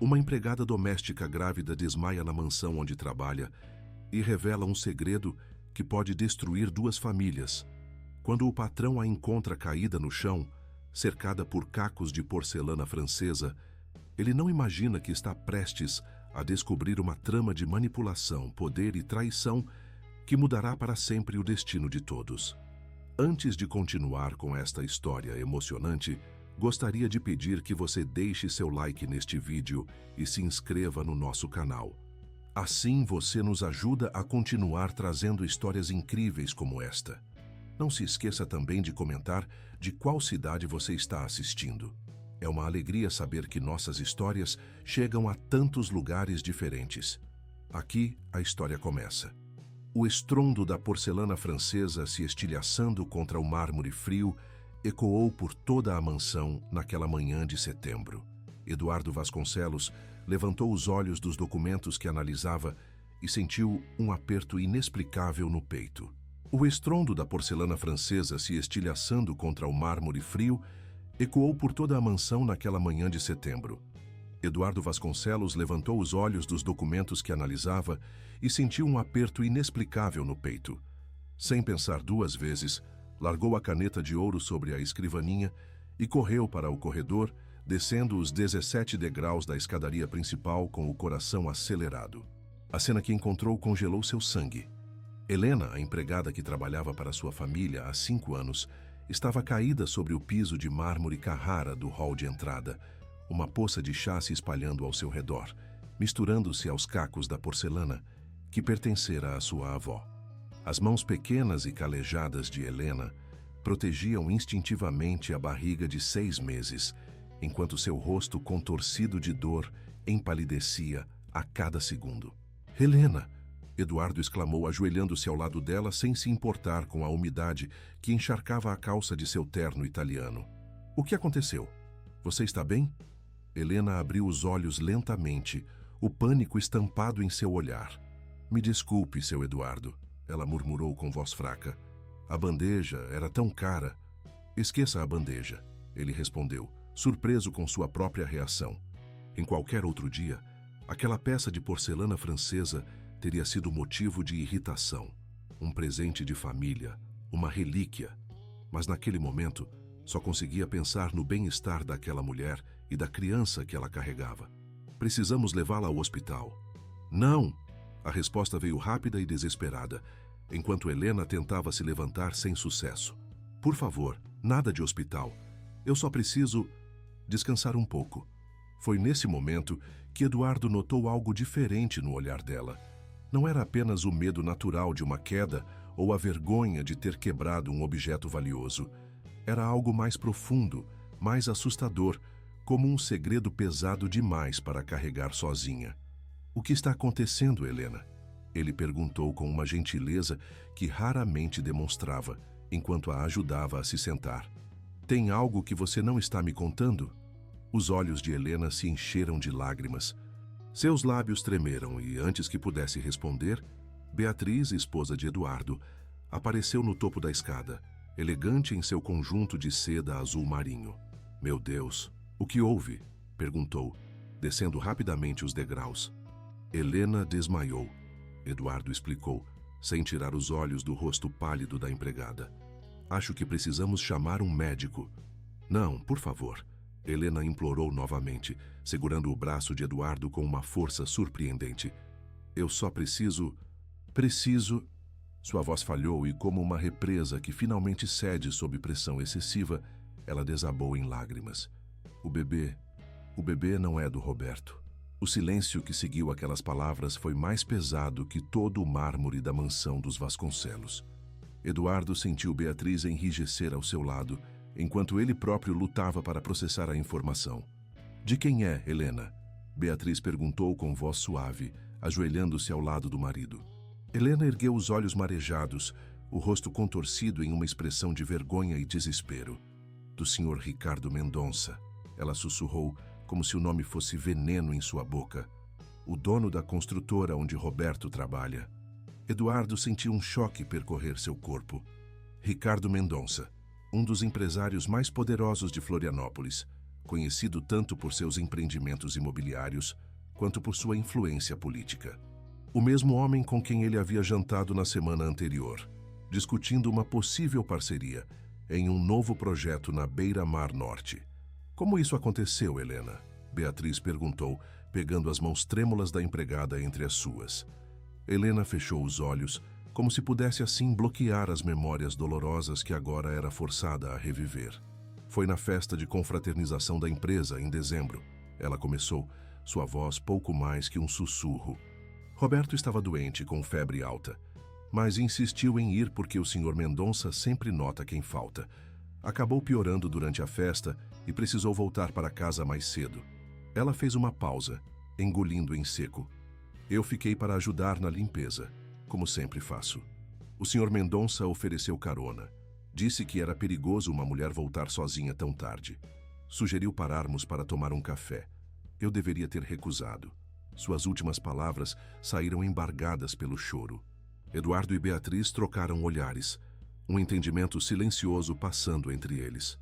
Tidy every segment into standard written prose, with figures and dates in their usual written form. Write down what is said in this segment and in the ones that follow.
Uma empregada doméstica grávida desmaia na mansão onde trabalha e revela um segredo que pode destruir duas famílias. Quando o patrão a encontra caída no chão, cercada por cacos de porcelana francesa, ele não imagina que está prestes a descobrir uma trama de manipulação, poder e traição que mudará para sempre o destino de todos. Antes de continuar com esta história emocionante, gostaria de pedir que você deixe seu like neste vídeo e se inscreva no nosso canal. Assim você nos ajuda a continuar trazendo histórias incríveis como esta. Não se esqueça também de comentar de qual cidade você está assistindo. É uma alegria saber que nossas histórias chegam a tantos lugares diferentes. Aqui a história começa. O estrondo da porcelana francesa se estilhaçando contra o mármore frio ecoou por toda a mansão naquela manhã de setembro. Eduardo Vasconcelos levantou os olhos dos documentos que analisava e sentiu um aperto inexplicável no peito. O estrondo da porcelana francesa se estilhaçando contra o mármore frio ecoou por toda a mansão naquela manhã de setembro. Eduardo Vasconcelos levantou os olhos dos documentos que analisava e sentiu um aperto inexplicável no peito. Sem pensar duas vezes, largou a caneta de ouro sobre a escrivaninha e correu para o corredor, descendo os 17 degraus da escadaria principal com o coração acelerado. A cena que encontrou congelou seu sangue. Helena, a empregada que trabalhava para sua família há 5 anos, estava caída sobre o piso de mármore Carrara do hall de entrada, uma poça de chá se espalhando ao seu redor, misturando-se aos cacos da porcelana que pertencera à sua avó. As mãos pequenas e calejadas de Helena protegiam instintivamente a barriga de 6 meses, enquanto seu rosto contorcido de dor empalidecia a cada segundo. "Helena!" Eduardo exclamou, ajoelhando-se ao lado dela sem se importar com a umidade que encharcava a calça de seu terno italiano. "O que aconteceu? Você está bem?" Helena abriu os olhos lentamente, o pânico estampado em seu olhar. "Me desculpe, seu Eduardo," ela murmurou com voz fraca. "A bandeja era tão cara." "Esqueça a bandeja," ele respondeu, surpreso com sua própria reação. Em qualquer outro dia, aquela peça de porcelana francesa teria sido motivo de irritação, um presente de família, uma relíquia. Mas naquele momento, só conseguia pensar no bem-estar daquela mulher e da criança que ela carregava. "Precisamos levá-la ao hospital." "Não!" A resposta veio rápida e desesperada, enquanto Helena tentava se levantar sem sucesso. "Por favor, nada de hospital. Eu só preciso descansar um pouco." Foi nesse momento que Eduardo notou algo diferente no olhar dela. Não era apenas o medo natural de uma queda ou a vergonha de ter quebrado um objeto valioso. Era algo mais profundo, mais assustador, como um segredo pesado demais para carregar sozinha. "O que está acontecendo, Helena?" Ele perguntou com uma gentileza que raramente demonstrava, enquanto a ajudava a se sentar. "Tem algo que você não está me contando?" Os olhos de Helena se encheram de lágrimas. Seus lábios tremeram e, antes que pudesse responder, Beatriz, esposa de Eduardo, apareceu no topo da escada, elegante em seu conjunto de seda azul marinho. "Meu Deus, o que houve?" perguntou, descendo rapidamente os degraus. "Helena desmaiou," Eduardo explicou, sem tirar os olhos do rosto pálido da empregada. "Acho que precisamos chamar um médico." "Não, por favor," Helena implorou novamente, segurando o braço de Eduardo com uma força surpreendente. "Eu só preciso... Sua voz falhou e, como uma represa que finalmente cede sob pressão excessiva, ela desabou em lágrimas. O bebê não é do Roberto." O silêncio que seguiu aquelas palavras foi mais pesado que todo o mármore da mansão dos Vasconcelos. Eduardo sentiu Beatriz enrijecer ao seu lado, enquanto ele próprio lutava para processar a informação. "De quem é, Helena?" Beatriz perguntou com voz suave, ajoelhando-se ao lado do marido. Helena ergueu os olhos marejados, o rosto contorcido em uma expressão de vergonha e desespero. "Do Sr. Ricardo Mendonça," ela sussurrou, como se o nome fosse veneno em sua boca. "O dono da construtora onde Roberto trabalha." Eduardo sentiu um choque percorrer seu corpo. Ricardo Mendonça, um dos empresários mais poderosos de Florianópolis, conhecido tanto por seus empreendimentos imobiliários quanto por sua influência política. O mesmo homem com quem ele havia jantado na semana anterior, discutindo uma possível parceria em um novo projeto na beira-mar norte. Como isso aconteceu, Helena? Beatriz perguntou, pegando as mãos trêmulas da empregada entre as suas. Helena fechou os olhos, como se pudesse assim bloquear as memórias dolorosas que agora era forçada a reviver. Foi na festa de confraternização da empresa, em dezembro. Ela começou, sua voz pouco mais que um sussurro. Roberto estava doente, com febre alta, mas insistiu em ir porque o Sr. Mendonça sempre nota quem falta. Acabou piorando durante a festa e precisou voltar para casa mais cedo. Ela fez uma pausa, engolindo em seco. Eu fiquei para ajudar na limpeza, como sempre faço. O Sr. Mendonça ofereceu carona. Disse que era perigoso uma mulher voltar sozinha tão tarde. Sugeriu pararmos para tomar um café. Eu deveria ter recusado. Suas últimas palavras saíram embargadas pelo choro. Eduardo e Beatriz trocaram olhares, um entendimento silencioso passando entre eles.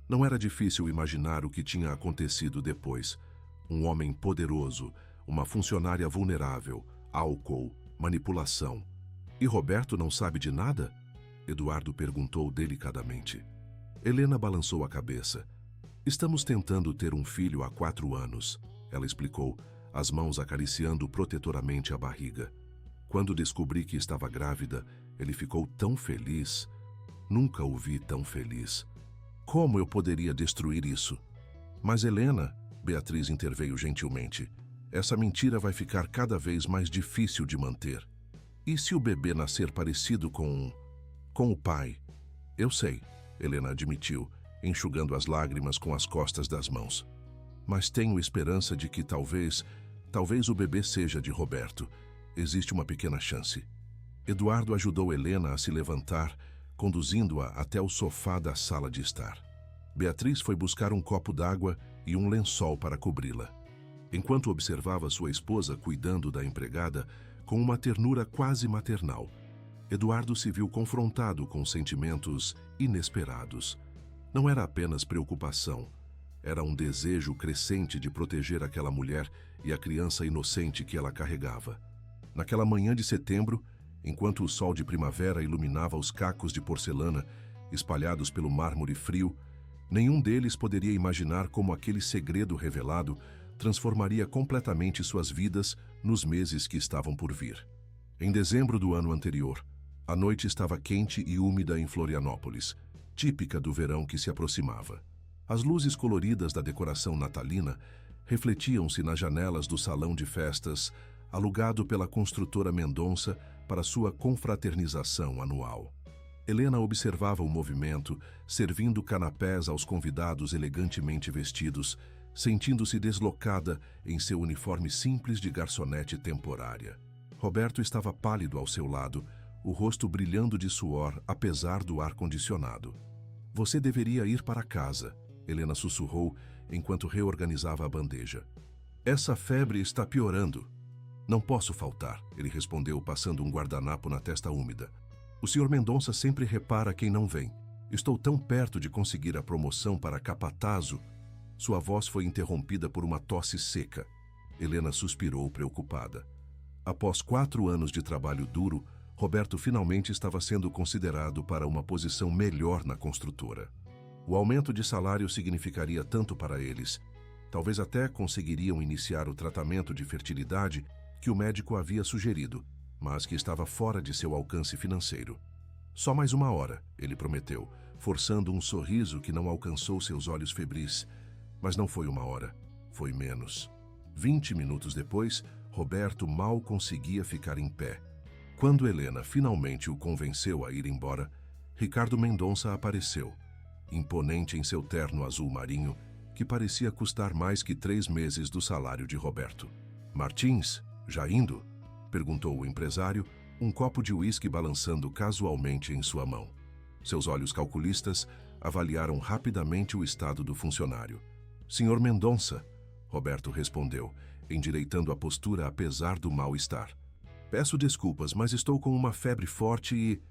Não era difícil imaginar o que tinha acontecido depois. Um homem poderoso, uma funcionária vulnerável, álcool, manipulação. E Roberto não sabe de nada? Eduardo perguntou delicadamente. Helena balançou a cabeça. Estamos tentando ter um filho há 4 anos, ela explicou, as mãos acariciando protetoramente a barriga. Quando descobri que estava grávida, ele ficou tão feliz. Nunca o vi tão feliz. Como eu poderia destruir isso? Mas Helena, Beatriz interveio gentilmente, essa mentira vai ficar cada vez mais difícil de manter. E se o bebê nascer parecido com o pai? Eu sei, Helena admitiu, enxugando as lágrimas com as costas das mãos. Mas tenho esperança de que talvez o bebê seja de Roberto. Existe uma pequena chance. Eduardo ajudou Helena a se levantar, conduzindo-a até o sofá da sala de estar. Beatriz foi buscar um copo d'água e um lençol para cobri-la. Enquanto observava sua esposa cuidando da empregada, com uma ternura quase maternal, Eduardo se viu confrontado com sentimentos inesperados. Não era apenas preocupação, era um desejo crescente de proteger aquela mulher e a criança inocente que ela carregava. Naquela manhã de setembro, enquanto o sol de primavera iluminava os cacos de porcelana espalhados pelo mármore frio, nenhum deles poderia imaginar como aquele segredo revelado transformaria completamente suas vidas nos meses que estavam por vir. Em dezembro do ano anterior, a noite estava quente e úmida em Florianópolis, típica do verão que se aproximava. As luzes coloridas da decoração natalina refletiam-se nas janelas do salão de festas alugado pela construtora Mendonça para sua confraternização anual. Helena observava o movimento, servindo canapés aos convidados elegantemente vestidos, sentindo-se deslocada em seu uniforme simples de garçonete temporária. Roberto estava pálido ao seu lado, o rosto brilhando de suor apesar do ar-condicionado. Você deveria ir para casa, Helena sussurrou enquanto reorganizava a bandeja. Essa febre está piorando. Não posso faltar, ele respondeu passando um guardanapo na testa úmida. O Sr. Mendonça sempre repara quem não vem. Estou tão perto de conseguir a promoção para capatazo. Sua voz foi interrompida por uma tosse seca. Helena suspirou preocupada. Após 4 anos de trabalho duro, Roberto finalmente estava sendo considerado para uma posição melhor na construtora. O aumento de salário significaria tanto para eles. Talvez até conseguiriam iniciar o tratamento de fertilidade que o médico havia sugerido, mas que estava fora de seu alcance financeiro. Só mais 1 hora, ele prometeu, forçando um sorriso que não alcançou seus olhos febris. Mas não foi 1 hora, foi menos. 20 minutos depois, Roberto mal conseguia ficar em pé. Quando Helena finalmente o convenceu a ir embora, Ricardo Mendonça apareceu, imponente em seu terno azul marinho, que parecia custar mais que 3 meses do salário de Roberto. Martins, já indo? Perguntou o empresário, um copo de uísque balançando casualmente em sua mão. Seus olhos calculistas avaliaram rapidamente o estado do funcionário. Senhor Mendonça, Roberto respondeu, endireitando a postura apesar do mal-estar. Peço desculpas, mas estou com uma febre forte e...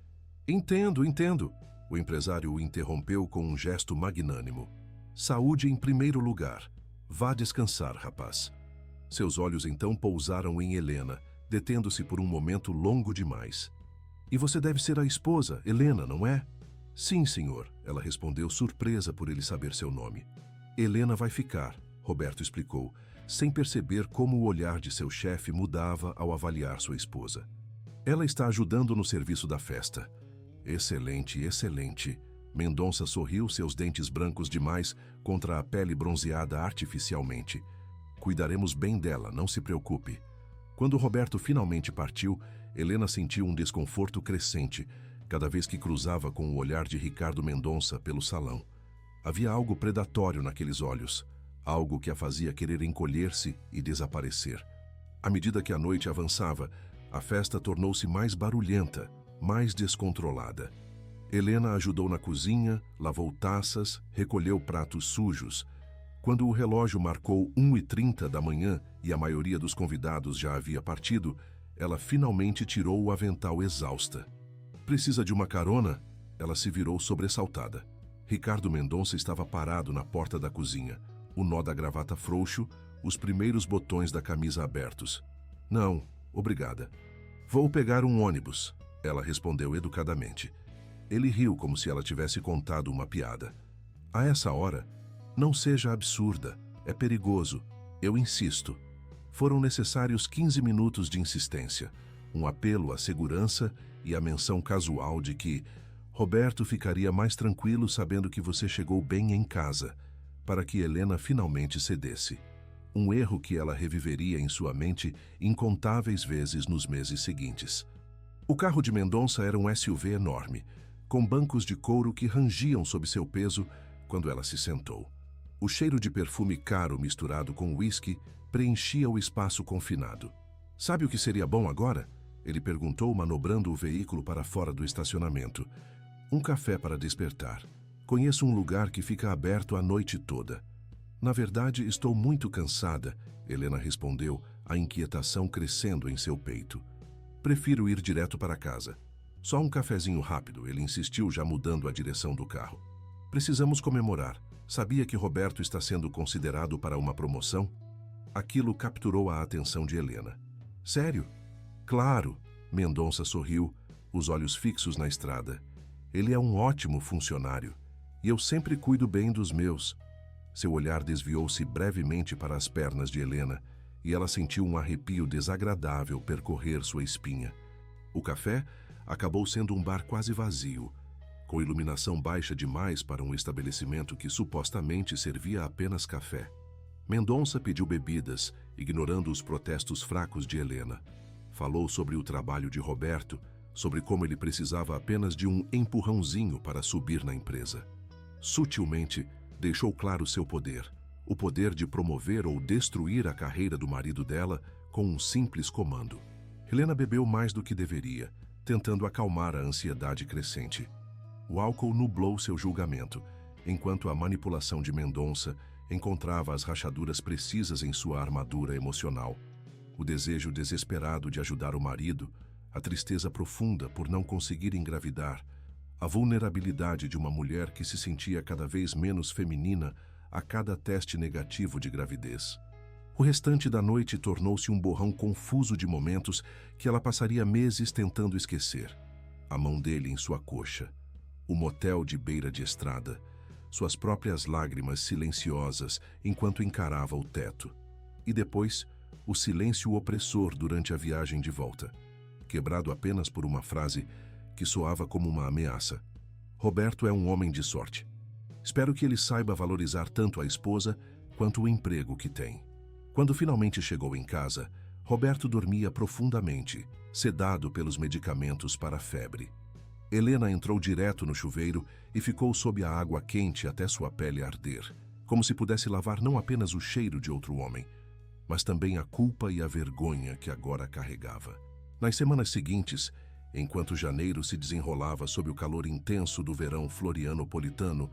Entendo. O empresário o interrompeu com um gesto magnânimo. Saúde em primeiro lugar. Vá descansar, rapaz. Seus olhos então pousaram em Helena, detendo-se por um momento longo demais. E você deve ser a esposa, Helena, não é? Sim, senhor, ela respondeu, surpresa por ele saber seu nome. Helena vai ficar, Roberto explicou, sem perceber como o olhar de seu chefe mudava ao avaliar sua esposa. Ela está ajudando no serviço da festa. Excelente, excelente. Mendonça sorriu, seus dentes brancos demais contra a pele bronzeada artificialmente. Cuidaremos bem dela, não se preocupe. Quando Roberto finalmente partiu, Helena sentiu um desconforto crescente, cada vez que cruzava com o olhar de Ricardo Mendonça pelo salão. Havia algo predatório naqueles olhos, algo que a fazia querer encolher-se e desaparecer. À medida que a noite avançava, a festa tornou-se mais barulhenta, mais descontrolada. Helena ajudou na cozinha, lavou taças, recolheu pratos sujos. Quando o relógio marcou 1h30 da manhã e a maioria dos convidados já havia partido, ela finalmente tirou o avental exausta. Precisa de uma carona? Ela se virou sobressaltada. Ricardo Mendonça estava parado na porta da cozinha, o nó da gravata frouxo, os primeiros botões da camisa abertos. Não, obrigada. Vou pegar um ônibus, ela respondeu educadamente. Ele riu como se ela tivesse contado uma piada. A essa hora, não seja absurda, é perigoso, eu insisto. Foram necessários 15 minutos de insistência, um apelo à segurança e a menção casual de que Roberto ficaria mais tranquilo sabendo que você chegou bem em casa, para que Helena finalmente cedesse. Um erro que ela reviveria em sua mente incontáveis vezes nos meses seguintes. O carro de Mendonça era um SUV enorme, com bancos de couro que rangiam sob seu peso quando ela se sentou. O cheiro de perfume caro misturado com uísque preenchia o espaço confinado. Sabe o que seria bom agora? Ele perguntou, manobrando o veículo para fora do estacionamento. Um café para despertar. Conheço um lugar que fica aberto a noite toda. Na verdade, estou muito cansada, Helena respondeu, a inquietação crescendo em seu peito. Prefiro ir direto para casa. Só um cafezinho rápido, ele insistiu, já mudando a direção do carro. Precisamos comemorar. Sabia que Roberto está sendo considerado para uma promoção? Aquilo capturou a atenção de Helena. Sério? Claro, Mendonça sorriu, os olhos fixos na estrada. Ele é um ótimo funcionário, e eu sempre cuido bem dos meus. Seu olhar desviou-se brevemente para as pernas de Helena, e ela sentiu um arrepio desagradável percorrer sua espinha. O café acabou sendo um bar quase vazio, com iluminação baixa demais para um estabelecimento que supostamente servia apenas café. Mendonça pediu bebidas, ignorando os protestos fracos de Helena. Falou sobre o trabalho de Roberto, sobre como ele precisava apenas de um empurrãozinho para subir na empresa. Sutilmente, deixou claro seu poder, o poder de promover ou destruir a carreira do marido dela com um simples comando. Helena bebeu mais do que deveria, tentando acalmar a ansiedade crescente. O álcool nublou seu julgamento, enquanto a manipulação de Mendonça encontrava as rachaduras precisas em sua armadura emocional. O desejo desesperado de ajudar o marido, a tristeza profunda por não conseguir engravidar, a vulnerabilidade de uma mulher que se sentia cada vez menos feminina a cada teste negativo de gravidez. O restante da noite tornou-se um borrão confuso de momentos que ela passaria meses tentando esquecer. A mão dele em sua coxa, o motel de beira de estrada, suas próprias lágrimas silenciosas enquanto encarava o teto. E depois, o silêncio opressor durante a viagem de volta, quebrado apenas por uma frase que soava como uma ameaça. Roberto é um homem de sorte. Espero que ele saiba valorizar tanto a esposa quanto o emprego que tem. Quando finalmente chegou em casa, Roberto dormia profundamente, sedado pelos medicamentos para a febre. Helena entrou direto no chuveiro e ficou sob a água quente até sua pele arder, como se pudesse lavar não apenas o cheiro de outro homem, mas também a culpa e a vergonha que agora carregava. Nas semanas seguintes, enquanto janeiro se desenrolava sob o calor intenso do verão florianopolitano,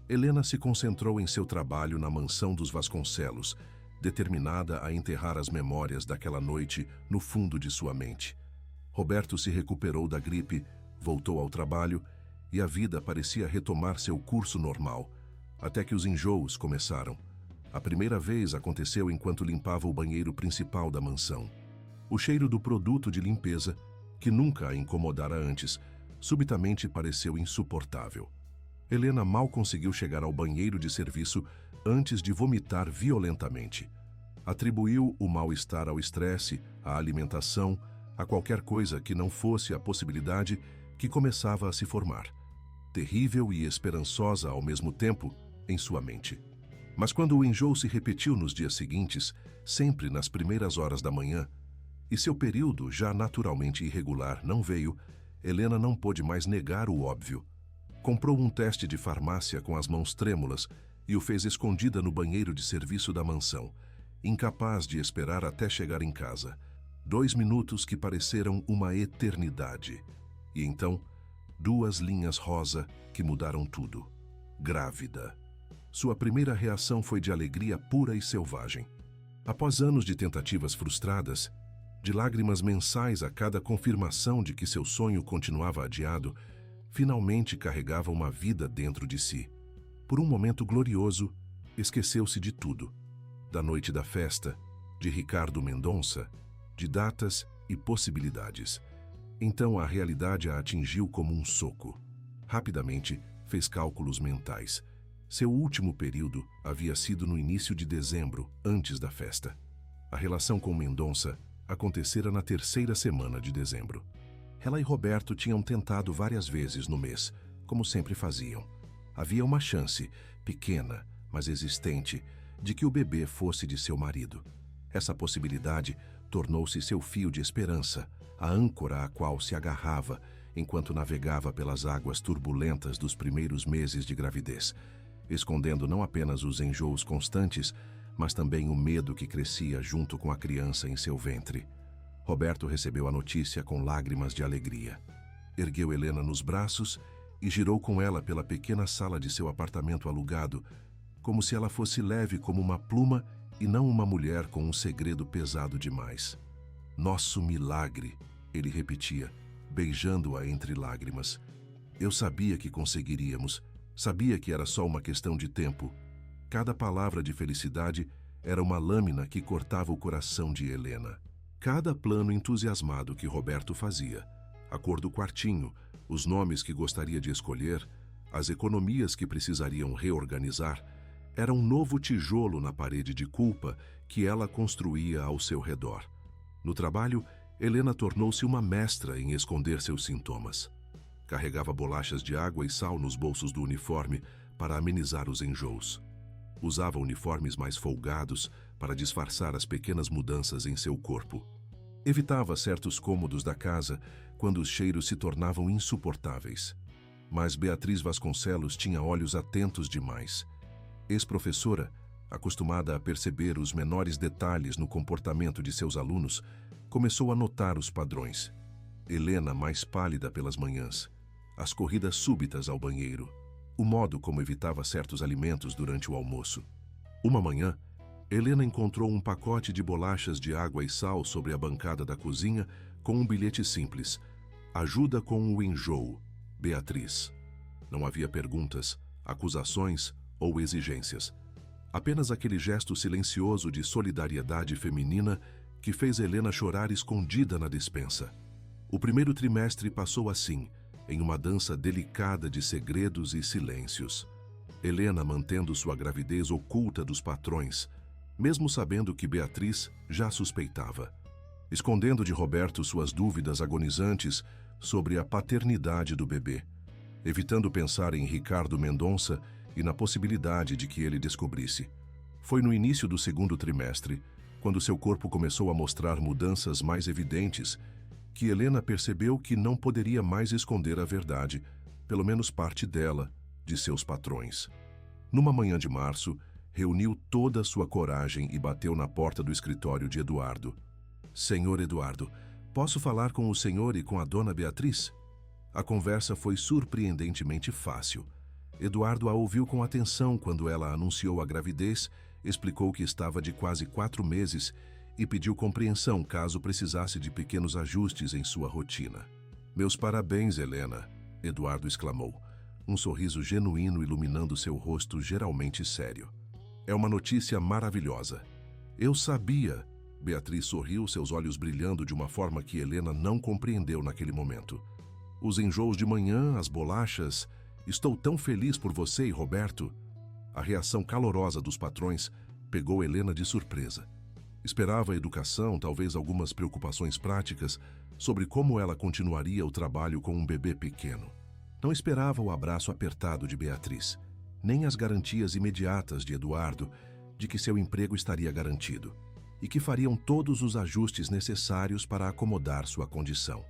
Helena se concentrou em seu trabalho na mansão dos Vasconcelos, determinada a enterrar as memórias daquela noite no fundo de sua mente. Roberto se recuperou da gripe, voltou ao trabalho e a vida parecia retomar seu curso normal, até que os enjoos começaram. A primeira vez aconteceu enquanto limpava o banheiro principal da mansão. O cheiro do produto de limpeza, que nunca a incomodara antes, subitamente pareceu insuportável. Helena mal conseguiu chegar ao banheiro de serviço antes de vomitar violentamente. Atribuiu o mal-estar ao estresse, à alimentação, a qualquer coisa que não fosse a possibilidade que começava a se formar, terrível e esperançosa ao mesmo tempo, em sua mente. Mas quando o enjoo se repetiu nos dias seguintes, sempre nas primeiras horas da manhã, e seu período, já naturalmente irregular, não veio, Helena não pôde mais negar o óbvio. Comprou um teste de farmácia com as mãos trêmulas e o fez escondida no banheiro de serviço da mansão, incapaz de esperar até chegar em casa. 2 minutos que pareceram uma eternidade. E então, 2 linhas rosa que mudaram tudo. Grávida. Sua primeira reação foi de alegria pura e selvagem. Após anos de tentativas frustradas, de lágrimas mensais a cada confirmação de que seu sonho continuava adiado, finalmente carregava uma vida dentro de si. Por um momento glorioso, esqueceu-se de tudo. Da noite da festa, de Ricardo Mendonça, de datas e possibilidades. Então a realidade a atingiu como um soco. Rapidamente, fez cálculos mentais. Seu último período havia sido no início de dezembro, antes da festa. A relação com Mendonça acontecera na 3ª semana de dezembro. Ela e Roberto tinham tentado várias vezes no mês, como sempre faziam. Havia uma chance, pequena, mas existente, de que o bebê fosse de seu marido. Essa possibilidade tornou-se seu fio de esperança, a âncora a qual se agarrava enquanto navegava pelas águas turbulentas dos primeiros meses de gravidez, escondendo não apenas os enjoos constantes, mas também o medo que crescia junto com a criança em seu ventre. Roberto recebeu a notícia com lágrimas de alegria. Ergueu Helena nos braços e girou com ela pela pequena sala de seu apartamento alugado, como se ela fosse leve como uma pluma e não uma mulher com um segredo pesado demais. Nosso milagre, ele repetia, beijando-a entre lágrimas. Eu sabia que conseguiríamos, sabia que era só uma questão de tempo. Cada palavra de felicidade era uma lâmina que cortava o coração de Helena. Cada plano entusiasmado que Roberto fazia, a cor do quartinho, os nomes que gostaria de escolher, as economias que precisariam reorganizar, era um novo tijolo na parede de culpa que ela construía ao seu redor. No trabalho, Helena tornou-se uma mestra em esconder seus sintomas. Carregava bolachas de água e sal nos bolsos do uniforme para amenizar os enjoos. Usava uniformes mais folgados para disfarçar as pequenas mudanças em seu corpo. Evitava certos cômodos da casa quando os cheiros se tornavam insuportáveis. Mas Beatriz Vasconcelos tinha olhos atentos demais. Ex-professora, acostumada a perceber os menores detalhes no comportamento de seus alunos, começou a notar os padrões. Helena mais pálida pelas manhãs, as corridas súbitas ao banheiro, o modo como evitava certos alimentos durante o almoço. Uma manhã, Helena encontrou um pacote de bolachas de água e sal sobre a bancada da cozinha com um bilhete simples: ajuda com o enjoo, Beatriz. Não havia perguntas, acusações ou exigências. Apenas aquele gesto silencioso de solidariedade feminina que fez Helena chorar escondida na despensa. O primeiro trimestre passou assim, em uma dança delicada de segredos e silêncios. Helena mantendo sua gravidez oculta dos patrões, mesmo sabendo que Beatriz já suspeitava. Escondendo de Roberto suas dúvidas agonizantes sobre a paternidade do bebê. Evitando pensar em Ricardo Mendonça e na possibilidade de que ele descobrisse. Foi no início do 2º trimestre, quando seu corpo começou a mostrar mudanças mais evidentes, que Helena percebeu que não poderia mais esconder a verdade, pelo menos parte dela, de seus patrões. Numa manhã de março, reuniu toda a sua coragem e bateu na porta do escritório de Eduardo. Senhor Eduardo, posso falar com o senhor e com a dona Beatriz? A conversa foi surpreendentemente fácil. Eduardo a ouviu com atenção quando ela anunciou a gravidez, explicou que estava de quase 4 meses e pediu compreensão caso precisasse de pequenos ajustes em sua rotina. Meus parabéns, Helena, Eduardo exclamou. um sorriso genuíno iluminando seu rosto geralmente sério. É uma notícia maravilhosa. Eu sabia. Beatriz sorriu, seus olhos brilhando de uma forma que Helena não compreendeu naquele momento. Os enjoos de manhã, as bolachas... Estou tão feliz por você e Roberto. A reação calorosa dos patrões pegou Helena de surpresa. Esperava a educação, talvez algumas preocupações práticas sobre como ela continuaria o trabalho com um bebê pequeno. Não esperava o abraço apertado de Beatriz, nem as garantias imediatas de Eduardo de que seu emprego estaria garantido e que fariam todos os ajustes necessários para acomodar sua condição.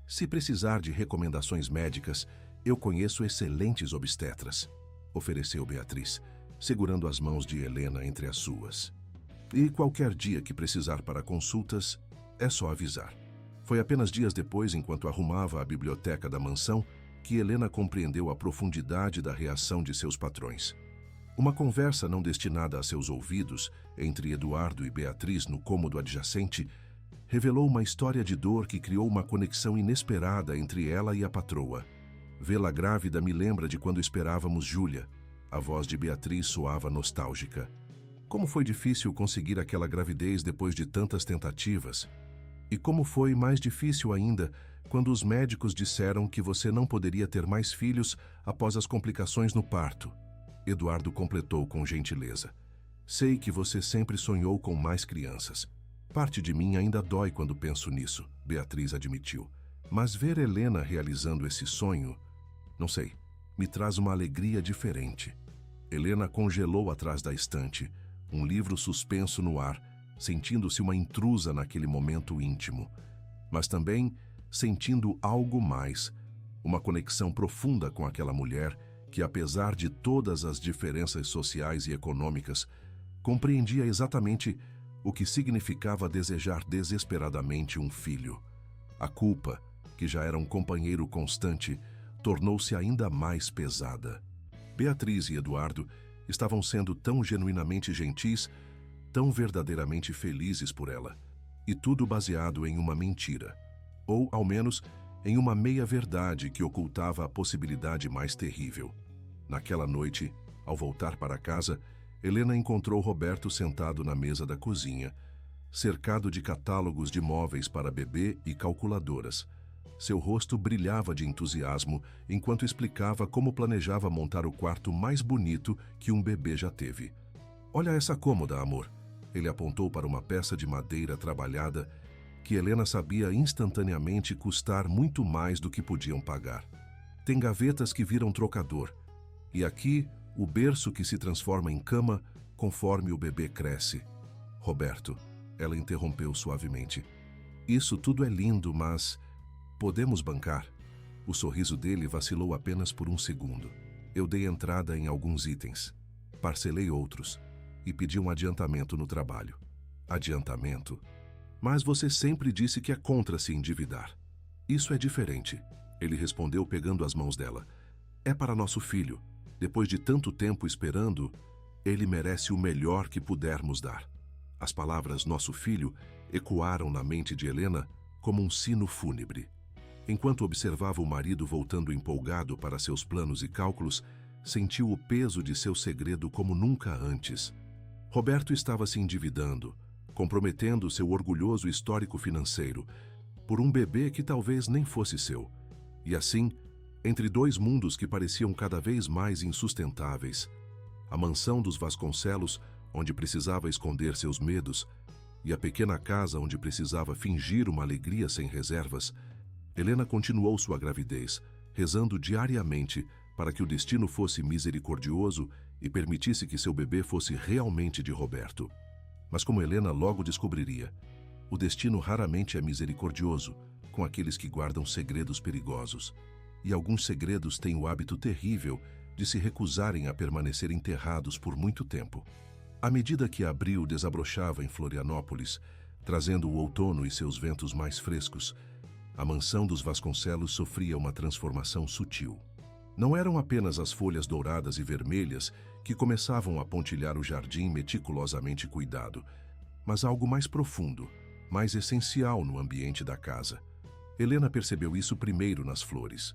Se precisar de recomendações médicas, eu conheço excelentes obstetras, ofereceu Beatriz, segurando as mãos de Helena entre as suas. E qualquer dia que precisar para consultas, é só avisar. Foi apenas dias depois, enquanto arrumava a biblioteca da mansão, que Helena compreendeu a profundidade da reação de seus patrões. Uma conversa não destinada a seus ouvidos, entre Eduardo e Beatriz no cômodo adjacente, revelou uma história de dor que criou uma conexão inesperada entre ela e a patroa. Vê-la grávida me lembra de quando esperávamos Júlia. A voz de Beatriz soava nostálgica. Como foi difícil conseguir aquela gravidez depois de tantas tentativas? E como foi mais difícil ainda quando os médicos disseram que você não poderia ter mais filhos após as complicações no parto? Eduardo completou com gentileza. Sei que você sempre sonhou com mais crianças. Parte de mim ainda dói quando penso nisso, Beatriz admitiu. Mas ver Helena realizando esse sonho, não sei, me traz uma alegria diferente. Helena congelou atrás da estante, um livro suspenso no ar, sentindo-se uma intrusa naquele momento íntimo. Mas também sentindo algo mais, uma conexão profunda com aquela mulher que, apesar de todas as diferenças sociais e econômicas, compreendia exatamente o que significava desejar desesperadamente um filho. A culpa, que já era um companheiro constante, tornou-se ainda mais pesada. Beatriz e Eduardo estavam sendo tão genuinamente gentis, tão verdadeiramente felizes por ela, e tudo baseado em uma mentira, ou, ao menos, em uma meia-verdade que ocultava a possibilidade mais terrível. Naquela noite, ao voltar para casa, Helena encontrou Roberto sentado na mesa da cozinha, cercado de catálogos de móveis para bebê e calculadoras. Seu rosto brilhava de entusiasmo enquanto explicava como planejava montar o quarto mais bonito que um bebê já teve. Olha essa cômoda, amor. Ele apontou para uma peça de madeira trabalhada que Helena sabia instantaneamente custar muito mais do que podiam pagar. Tem gavetas que viram trocador. E aqui, o berço que se transforma em cama conforme o bebê cresce. Roberto, ela interrompeu suavemente. Isso tudo é lindo, mas... podemos bancar? O sorriso dele vacilou apenas por um segundo. Eu dei entrada em alguns itens, parcelei outros e pedi um adiantamento no trabalho. Adiantamento? Mas você sempre disse que é contra se endividar. Isso é diferente, ele respondeu pegando as mãos dela. É para nosso filho. Depois de tanto tempo esperando, ele merece o melhor que pudermos dar. As palavras nosso filho ecoaram na mente de Helena como um sino fúnebre. Enquanto observava o marido voltando empolgado para seus planos e cálculos, sentiu o peso de seu segredo como nunca antes. Roberto estava se endividando, comprometendo seu orgulhoso histórico financeiro, por um bebê que talvez nem fosse seu. E assim, entre dois mundos que pareciam cada vez mais insustentáveis, a mansão dos Vasconcelos, onde precisava esconder seus medos, e a pequena casa onde precisava fingir uma alegria sem reservas, Helena continuou sua gravidez, rezando diariamente para que o destino fosse misericordioso e permitisse que seu bebê fosse realmente de Roberto. Mas como Helena logo descobriria, o destino raramente é misericordioso com aqueles que guardam segredos perigosos, e alguns segredos têm o hábito terrível de se recusarem a permanecer enterrados por muito tempo. À medida que abril desabrochava em Florianópolis, trazendo o outono e seus ventos mais frescos, a mansão dos Vasconcelos sofria uma transformação sutil. Não eram apenas as folhas douradas e vermelhas que começavam a pontilhar o jardim meticulosamente cuidado, mas algo mais profundo, mais essencial no ambiente da casa. Helena percebeu isso primeiro nas flores.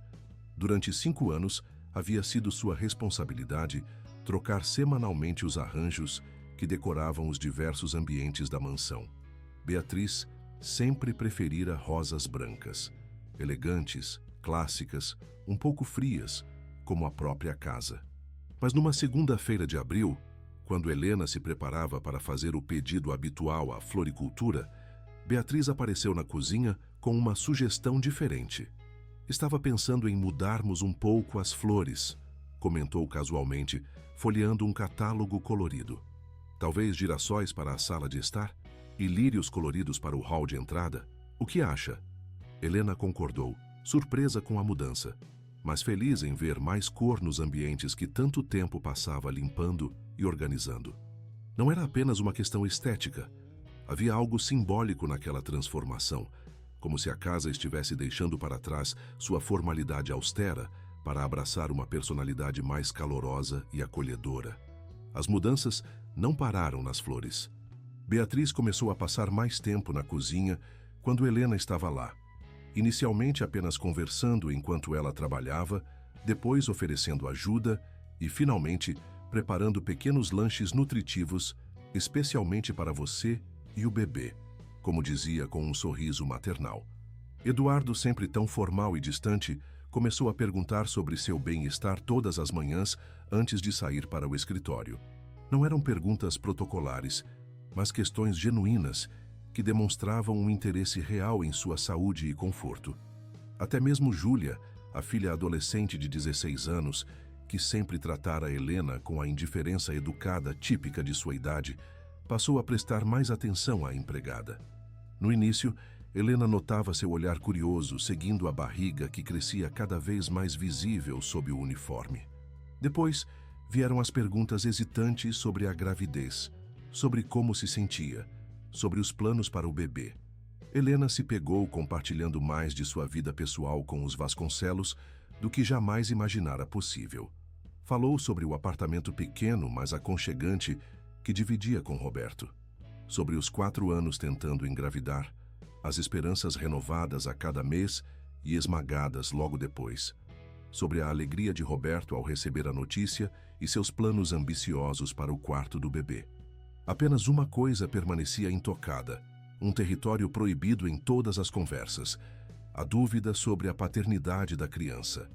Durante 5 anos, havia sido sua responsabilidade trocar semanalmente os arranjos que decoravam os diversos ambientes da mansão. Beatriz sempre preferira rosas brancas, elegantes, clássicas, um pouco frias, como a própria casa. Mas numa segunda-feira de abril, quando Helena se preparava para fazer o pedido habitual à floricultura, Beatriz apareceu na cozinha com uma sugestão diferente. Estava pensando em mudarmos um pouco as flores, comentou casualmente, folheando um catálogo colorido. Talvez girassóis para a sala de estar e lírios coloridos para o hall de entrada. O que acha? Helena concordou, surpresa com a mudança, mas feliz em ver mais cor nos ambientes que tanto tempo passava limpando e organizando. Não era apenas uma questão estética. Havia algo simbólico naquela transformação, como se a casa estivesse deixando para trás sua formalidade austera para abraçar uma personalidade mais calorosa e acolhedora. As mudanças não pararam nas flores. Beatriz começou a passar mais tempo na cozinha quando Helena estava lá. Inicialmente apenas conversando enquanto ela trabalhava, depois oferecendo ajuda e, finalmente, preparando pequenos lanches nutritivos, especialmente para você e o bebê, como dizia com um sorriso maternal. Eduardo, sempre tão formal e distante, começou a perguntar sobre seu bem-estar todas as manhãs antes de sair para o escritório. Não eram perguntas protocolares, mas questões genuínas que demonstravam um interesse real em sua saúde e conforto. Até mesmo Júlia, a filha adolescente de 16 anos, que sempre tratara Helena com a indiferença educada típica de sua idade, passou a prestar mais atenção à empregada. No início, Helena notava seu olhar curioso seguindo a barriga que crescia cada vez mais visível sob o uniforme. Depois, vieram as perguntas hesitantes sobre a gravidez, sobre como se sentia, sobre os planos para o bebê. Helena se pegou compartilhando mais de sua vida pessoal com os Vasconcelos do que jamais imaginara possível. Falou sobre o apartamento pequeno, mas aconchegante, que dividia com Roberto. Sobre os 4 anos tentando engravidar, as esperanças renovadas a cada mês e esmagadas logo depois. Sobre a alegria de Roberto ao receber a notícia e seus planos ambiciosos para o quarto do bebê. Apenas uma coisa permanecia intocada, um território proibido em todas as conversas: a dúvida sobre a paternidade da criança.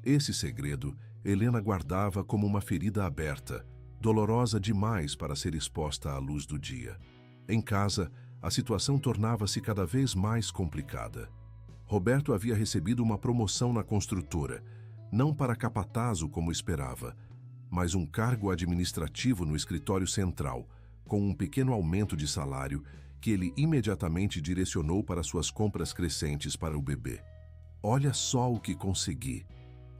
Esse segredo Helena guardava como uma ferida aberta, dolorosa demais para ser exposta à luz do dia. Em casa, a situação tornava-se cada vez mais complicada. Roberto havia recebido uma promoção na construtora, não para capatazo como esperava, mas um cargo administrativo no escritório central, com um pequeno aumento de salário que ele imediatamente direcionou para suas compras crescentes para o bebê. "Olha só o que consegui",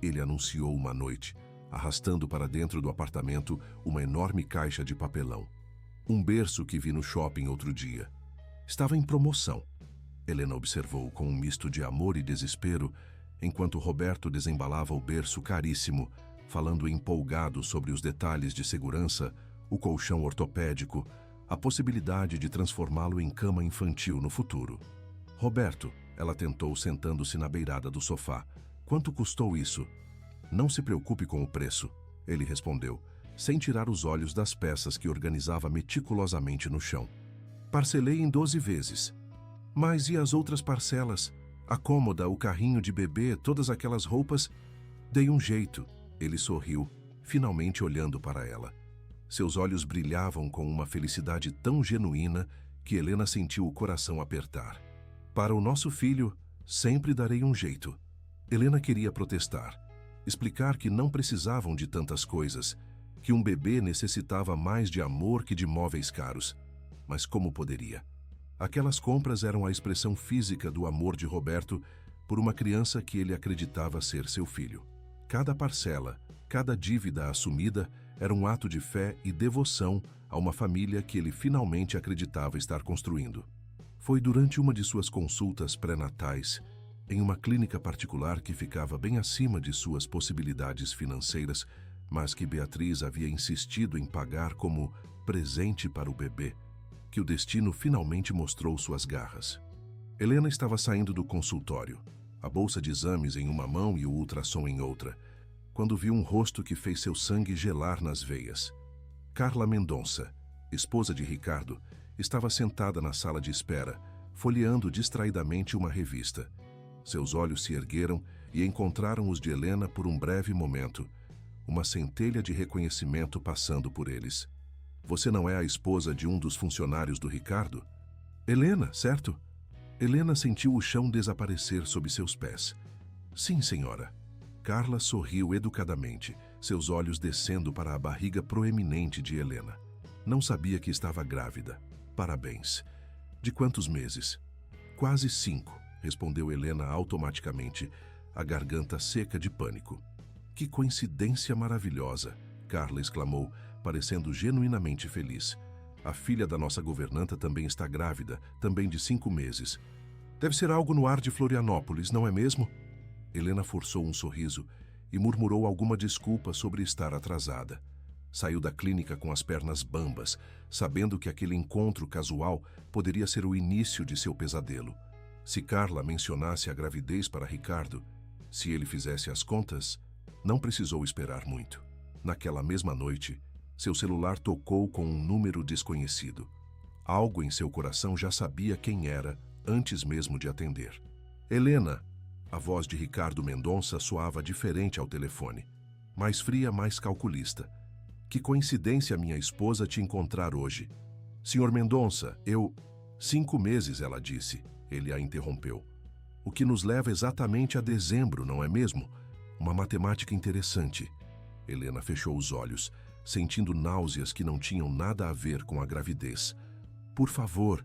ele anunciou uma noite, arrastando para dentro do apartamento uma enorme caixa de papelão. Um berço que vi no shopping outro dia. Estava em promoção. Helena observou com um misto de amor e desespero, enquanto Roberto desembalava o berço caríssimo, falando empolgado sobre os detalhes de segurança, o colchão ortopédico, a possibilidade de transformá-lo em cama infantil no futuro. "Roberto", ela tentou sentando-se na beirada do sofá. "Quanto custou isso?" "Não se preocupe com o preço", ele respondeu, sem tirar os olhos das peças que organizava meticulosamente no chão. "Parcelei em 12 vezes. Mas e as outras parcelas? A cômoda, o carrinho de bebê, todas aquelas roupas?" "Dei um jeito", ele sorriu, finalmente olhando para ela. Seus olhos brilhavam com uma felicidade tão genuína que Helena sentiu o coração apertar. "Para o nosso filho, sempre darei um jeito." Helena queria protestar, explicar que não precisavam de tantas coisas, que um bebê necessitava mais de amor que de móveis caros. Mas como poderia? Aquelas compras eram a expressão física do amor de Roberto por uma criança que ele acreditava ser seu filho. Cada parcela, cada dívida assumida era um ato de fé e devoção a uma família que ele finalmente acreditava estar construindo. Foi durante uma de suas consultas pré-natais, em uma clínica particular que ficava bem acima de suas possibilidades financeiras, mas que Beatriz havia insistido em pagar como presente para o bebê, que o destino finalmente mostrou suas garras. Helena estava saindo do consultório, a bolsa de exames em uma mão e o ultrassom em outra, quando viu um rosto que fez seu sangue gelar nas veias. Carla Mendonça, esposa de Ricardo, estava sentada na sala de espera, folheando distraidamente uma revista. Seus olhos se ergueram e encontraram os de Helena por um breve momento, uma centelha de reconhecimento passando por eles. Você não é a esposa de um dos funcionários do Ricardo? Helena, certo? Helena sentiu o chão desaparecer sob seus pés. Sim, senhora. Carla sorriu educadamente, seus olhos descendo para a barriga proeminente de Helena. Não sabia que estava grávida. Parabéns. De quantos meses? Quase 5, respondeu Helena automaticamente, a garganta seca de pânico. Que coincidência maravilhosa, Carla exclamou, parecendo genuinamente feliz. A filha da nossa governanta também está grávida, também de 5 meses. Deve ser algo no ar de Florianópolis, não é mesmo? Helena forçou um sorriso e murmurou alguma desculpa sobre estar atrasada. Saiu da clínica com as pernas bambas, sabendo que aquele encontro casual poderia ser o início de seu pesadelo. Se Carla mencionasse a gravidez para Ricardo, se ele fizesse as contas, não precisou esperar muito. Naquela mesma noite, seu celular tocou com um número desconhecido. Algo em seu coração já sabia quem era antes mesmo de atender. Helena! A voz de Ricardo Mendonça soava diferente ao telefone. Mais fria, mais calculista. Que coincidência minha esposa te encontrar hoje. Senhor Mendonça, 5 meses, ela disse. Ele a interrompeu. O que nos leva exatamente a dezembro, não é mesmo? Uma matemática interessante. Helena fechou os olhos, sentindo náuseas que não tinham nada a ver com a gravidez. Por favor,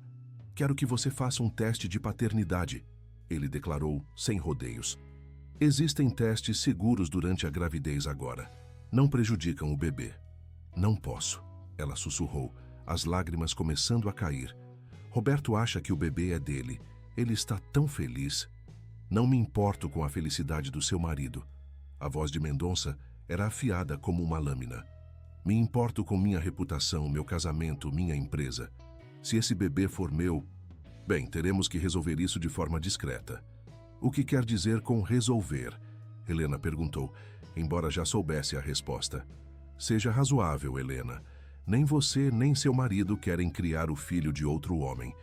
quero que você faça um teste de paternidade, ele declarou, sem rodeios. Existem testes seguros durante a gravidez agora. Não prejudicam o bebê. Não posso, ela sussurrou, as lágrimas começando a cair. Roberto acha que o bebê é dele. Ele está tão feliz. Não me importo com a felicidade do seu marido. A voz de Mendonça era afiada como uma lâmina. Me importo com minha reputação, meu casamento, minha empresa. Se esse bebê for meu, bem, teremos que resolver isso de forma discreta. O que quer dizer com resolver? Helena perguntou, embora já soubesse a resposta. Seja razoável, Helena. Nem você nem seu marido querem criar o filho de outro homem.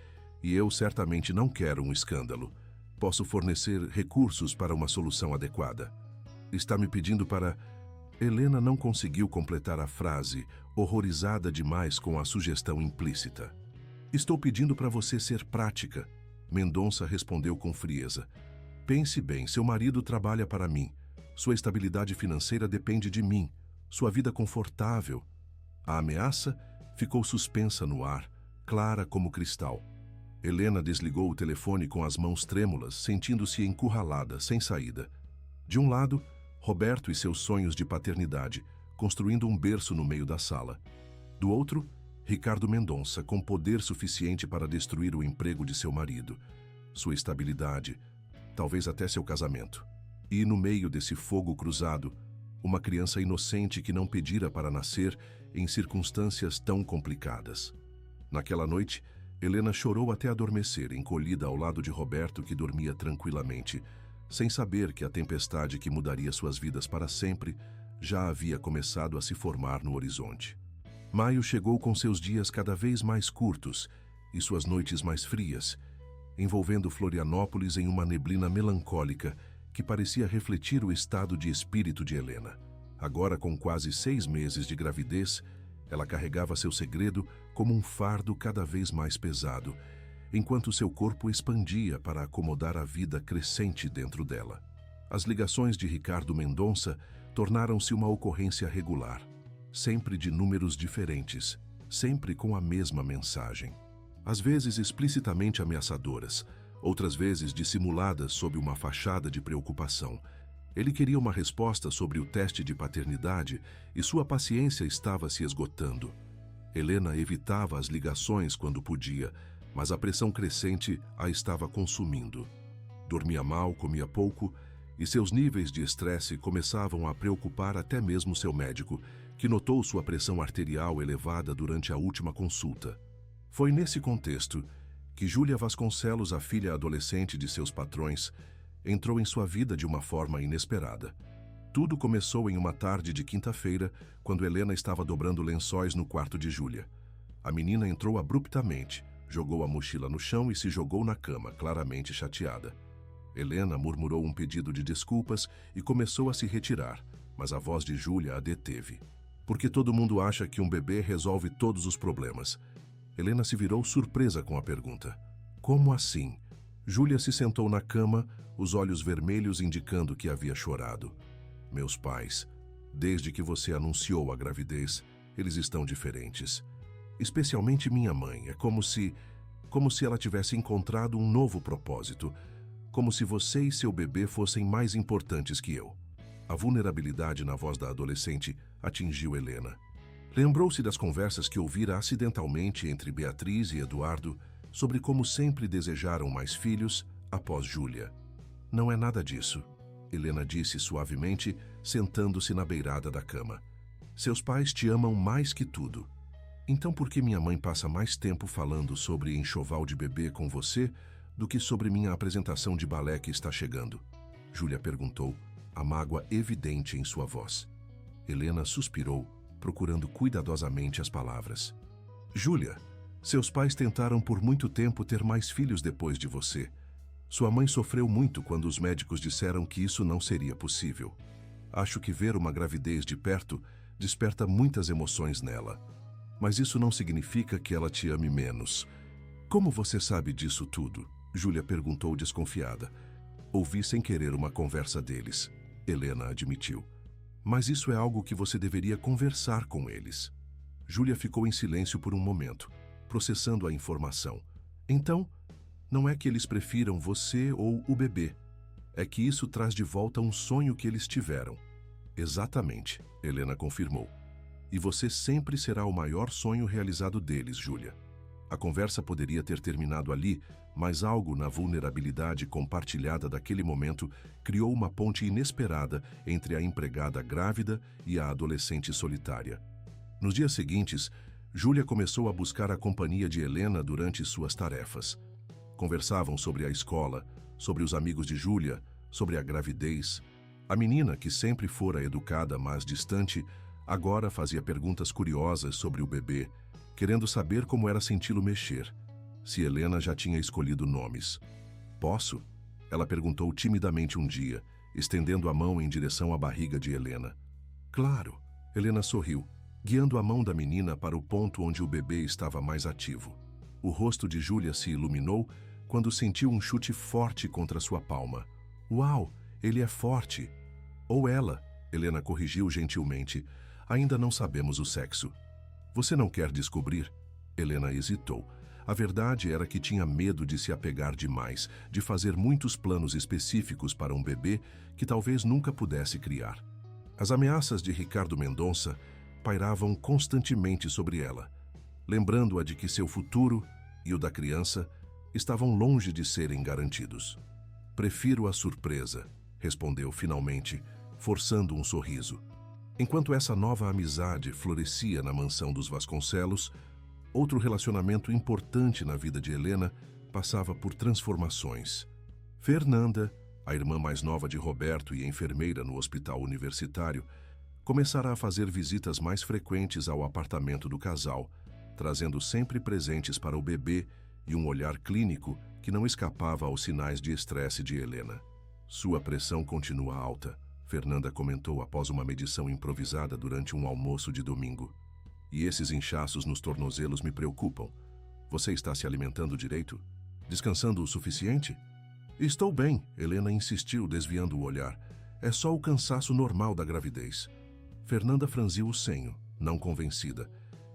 E eu certamente não quero um escândalo. Posso fornecer recursos para uma solução adequada. Está me pedindo para... Helena não conseguiu completar a frase, horrorizada demais com a sugestão implícita. Estou pedindo para você ser prática, Mendonça respondeu com frieza. Pense bem, seu marido trabalha para mim. Sua estabilidade financeira depende de mim. Sua vida confortável. A ameaça ficou suspensa no ar, clara como cristal. Helena desligou o telefone com as mãos trêmulas, sentindo-se encurralada, sem saída. De um lado, Roberto e seus sonhos de paternidade, construindo um berço no meio da sala. Do outro, Ricardo Mendonça, com poder suficiente para destruir o emprego de seu marido, sua estabilidade, talvez até seu casamento. E no meio desse fogo cruzado, uma criança inocente que não pedira para nascer em circunstâncias tão complicadas. Naquela noite, Helena chorou até adormecer, encolhida ao lado de Roberto, que dormia tranquilamente, sem saber que a tempestade que mudaria suas vidas para sempre já havia começado a se formar no horizonte. Maio chegou com seus dias cada vez mais curtos e suas noites mais frias, envolvendo Florianópolis em uma neblina melancólica que parecia refletir o estado de espírito de Helena. Agora, com quase 6 meses de gravidez, ela carregava seu segredo como um fardo cada vez mais pesado, enquanto seu corpo expandia para acomodar a vida crescente dentro dela. As ligações de Ricardo Mendonça tornaram-se uma ocorrência regular, sempre de números diferentes, sempre com a mesma mensagem. Às vezes explicitamente ameaçadoras, outras vezes dissimuladas sob uma fachada de preocupação. Ele queria uma resposta sobre o teste de paternidade e sua paciência estava se esgotando. Helena evitava as ligações quando podia, mas a pressão crescente a estava consumindo. Dormia mal, comia pouco, e seus níveis de estresse começavam a preocupar até mesmo seu médico, que notou sua pressão arterial elevada durante a última consulta. Foi nesse contexto que Júlia Vasconcelos, a filha adolescente de seus patrões, entrou em sua vida de uma forma inesperada. Tudo começou em uma tarde de quinta-feira, quando Helena estava dobrando lençóis no quarto de Júlia. A menina entrou abruptamente, jogou a mochila no chão e se jogou na cama, claramente chateada. Helena murmurou um pedido de desculpas e começou a se retirar, mas a voz de Júlia a deteve. Porque todo mundo acha que um bebê resolve todos os problemas. Helena se virou surpresa com a pergunta. Como assim? Júlia se sentou na cama, os olhos vermelhos indicando que havia chorado. Meus pais, desde que você anunciou a gravidez, eles estão diferentes. Especialmente minha mãe, é como se ela tivesse encontrado um novo propósito, como se você e seu bebê fossem mais importantes que eu. A vulnerabilidade na voz da adolescente atingiu Helena. Lembrou-se das conversas que ouvira acidentalmente entre Beatriz e Eduardo sobre como sempre desejaram mais filhos após Júlia. Não é nada disso, Helena disse suavemente, sentando-se na beirada da cama. Seus pais te amam mais que tudo. Então por que minha mãe passa mais tempo falando sobre enxoval de bebê com você do que sobre minha apresentação de balé que está chegando? Júlia perguntou, a mágoa evidente em sua voz. Helena suspirou, procurando cuidadosamente as palavras. Júlia, seus pais tentaram por muito tempo ter mais filhos depois de você. Sua mãe sofreu muito quando os médicos disseram que isso não seria possível. Acho que ver uma gravidez de perto desperta muitas emoções nela. Mas isso não significa que ela te ame menos. Como você sabe disso tudo? Júlia perguntou desconfiada. Ouvi sem querer uma conversa deles. Helena admitiu. Mas isso é algo que você deveria conversar com eles. Júlia ficou em silêncio por um momento, processando a informação. Então, não é que eles prefiram você ou o bebê. É que isso traz de volta um sonho que eles tiveram. Exatamente, Helena confirmou. E você sempre será o maior sonho realizado deles, Júlia. A conversa poderia ter terminado ali, mas algo na vulnerabilidade compartilhada daquele momento criou uma ponte inesperada entre a empregada grávida e a adolescente solitária. Nos dias seguintes, Júlia começou a buscar a companhia de Helena durante suas tarefas. Conversavam sobre a escola, sobre os amigos de Júlia, sobre a gravidez. A menina, que sempre fora educada, mas distante, agora fazia perguntas curiosas sobre o bebê, querendo saber como era senti-lo mexer, se Helena já tinha escolhido nomes. Posso? Ela perguntou timidamente um dia, estendendo a mão em direção à barriga de Helena. Claro, Helena sorriu, guiando a mão da menina para o ponto onde o bebê estava mais ativo. O rosto de Júlia se iluminou quando sentiu um chute forte contra sua palma. Uau, ele é forte! Ou ela, Helena corrigiu gentilmente. Ainda não sabemos o sexo. Você não quer descobrir? Helena hesitou. A verdade era que tinha medo de se apegar demais, de fazer muitos planos específicos para um bebê que talvez nunca pudesse criar. As ameaças de Ricardo Mendonça pairavam constantemente sobre ela, lembrando-a de que seu futuro e o da criança estavam longe de serem garantidos. Prefiro a surpresa, respondeu finalmente, forçando um sorriso. Enquanto essa nova amizade florescia na mansão dos Vasconcelos, outro relacionamento importante na vida de Helena passava por transformações. Fernanda, a irmã mais nova de Roberto e enfermeira no hospital universitário, começara a fazer visitas mais frequentes ao apartamento do casal, trazendo sempre presentes para o bebê e um olhar clínico que não escapava aos sinais de estresse de Helena. Sua pressão continua alta, Fernanda comentou após uma medição improvisada durante um almoço de domingo. E esses inchaços nos tornozelos me preocupam. Você está se alimentando direito? Descansando o suficiente? Estou bem, Helena insistiu, desviando o olhar. É só o cansaço normal da gravidez. Fernanda franziu o senho, não convencida.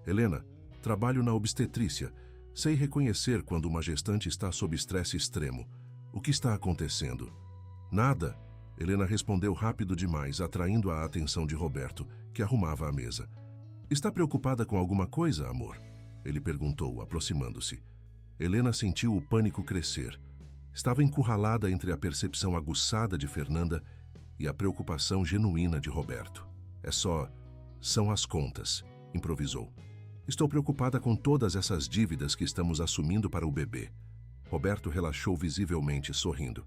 Helena, trabalho na obstetrícia. Sei reconhecer quando uma gestante está sob estresse extremo. O que está acontecendo? Nada, Helena respondeu rápido demais, atraindo a atenção de Roberto, que arrumava a mesa. Está preocupada com alguma coisa, amor? Ele perguntou, aproximando-se. Helena sentiu o pânico crescer. Estava encurralada entre a percepção aguçada de Fernanda e a preocupação genuína de Roberto. São as contas, improvisou. Estou preocupada com todas essas dívidas que estamos assumindo para o bebê. Roberto relaxou visivelmente, sorrindo.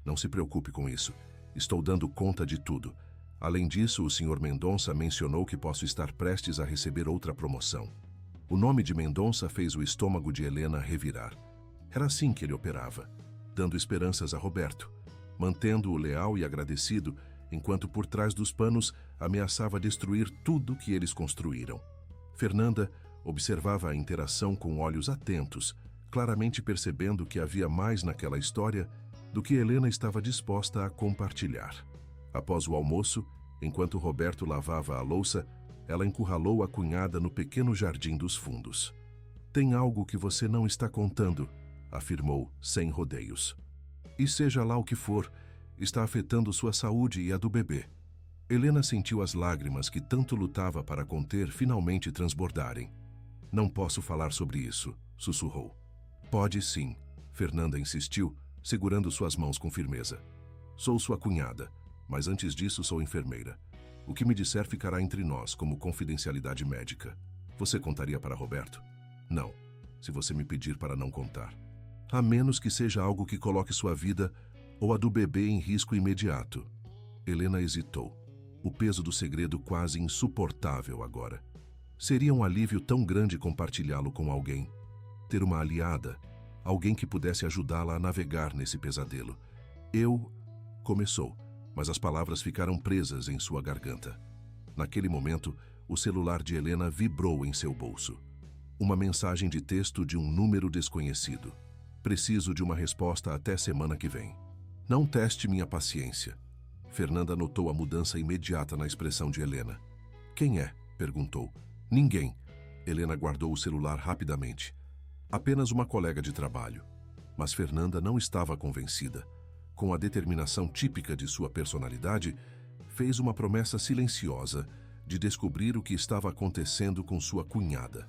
Não se preocupe com isso. Estou dando conta de tudo. Além disso, o Sr. Mendonça mencionou que posso estar prestes a receber outra promoção. O nome de Mendonça fez o estômago de Helena revirar. Era assim que ele operava, dando esperanças a Roberto, mantendo-o leal e agradecido, enquanto por trás dos panos ameaçava destruir tudo que eles construíram. Fernanda observava a interação com olhos atentos, claramente percebendo que havia mais naquela história do que Helena estava disposta a compartilhar. Após o almoço, enquanto Roberto lavava a louça, ela encurralou a cunhada no pequeno jardim dos fundos. "Tem algo que você não está contando", afirmou, sem rodeios. "E seja lá o que for, está afetando sua saúde e a do bebê." Helena sentiu as lágrimas que tanto lutava para conter finalmente transbordarem. "Não posso falar sobre isso", sussurrou. "Pode sim", Fernanda insistiu, segurando suas mãos com firmeza. "Sou sua cunhada, mas antes disso sou enfermeira. O que me disser ficará entre nós como confidencialidade médica. Você contaria para Roberto?" "Não, se você me pedir para não contar. A menos que seja algo que coloque sua vida ou a do bebê em risco imediato." Helena hesitou. O peso do segredo quase insuportável agora. Seria um alívio tão grande compartilhá-lo com alguém. Ter uma aliada, alguém que pudesse ajudá-la a navegar nesse pesadelo. Começou, mas as palavras ficaram presas em sua garganta. Naquele momento, o celular de Helena vibrou em seu bolso. Uma mensagem de texto de um número desconhecido. "Preciso de uma resposta até semana que vem. Não teste minha paciência." Fernanda notou a mudança imediata na expressão de Helena. "Quem é?" perguntou. "Ninguém." Helena guardou o celular rapidamente. "Apenas uma colega de trabalho." Mas Fernanda não estava convencida. Com a determinação típica de sua personalidade, fez uma promessa silenciosa de descobrir o que estava acontecendo com sua cunhada,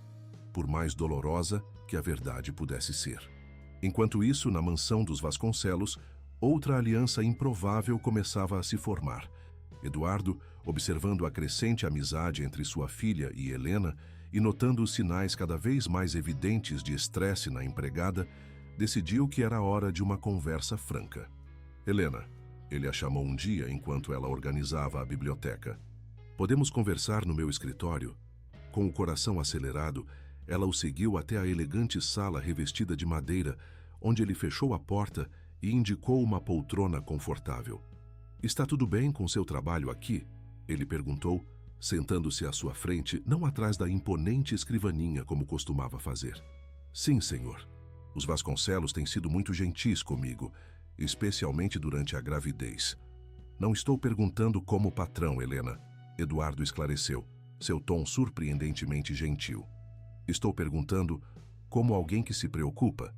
por mais dolorosa que a verdade pudesse ser. Enquanto isso, na mansão dos Vasconcelos, outra aliança improvável começava a se formar. Eduardo, observando a crescente amizade entre sua filha e Helena e notando os sinais cada vez mais evidentes de estresse na empregada, decidiu que era hora de uma conversa franca. "Helena", ele a chamou um dia enquanto ela organizava a biblioteca. "Podemos conversar no meu escritório?" Com o coração acelerado, ela o seguiu até a elegante sala revestida de madeira, onde ele fechou a porta e indicou uma poltrona confortável. "Está tudo bem com seu trabalho aqui?" ele perguntou, sentando-se à sua frente, não atrás da imponente escrivaninha como costumava fazer. "Sim, senhor. Os Vasconcelos têm sido muito gentis comigo, especialmente durante a gravidez." "Não estou perguntando como patrão, Helena", Eduardo esclareceu, seu tom surpreendentemente gentil. "Estou perguntando como alguém que se preocupa.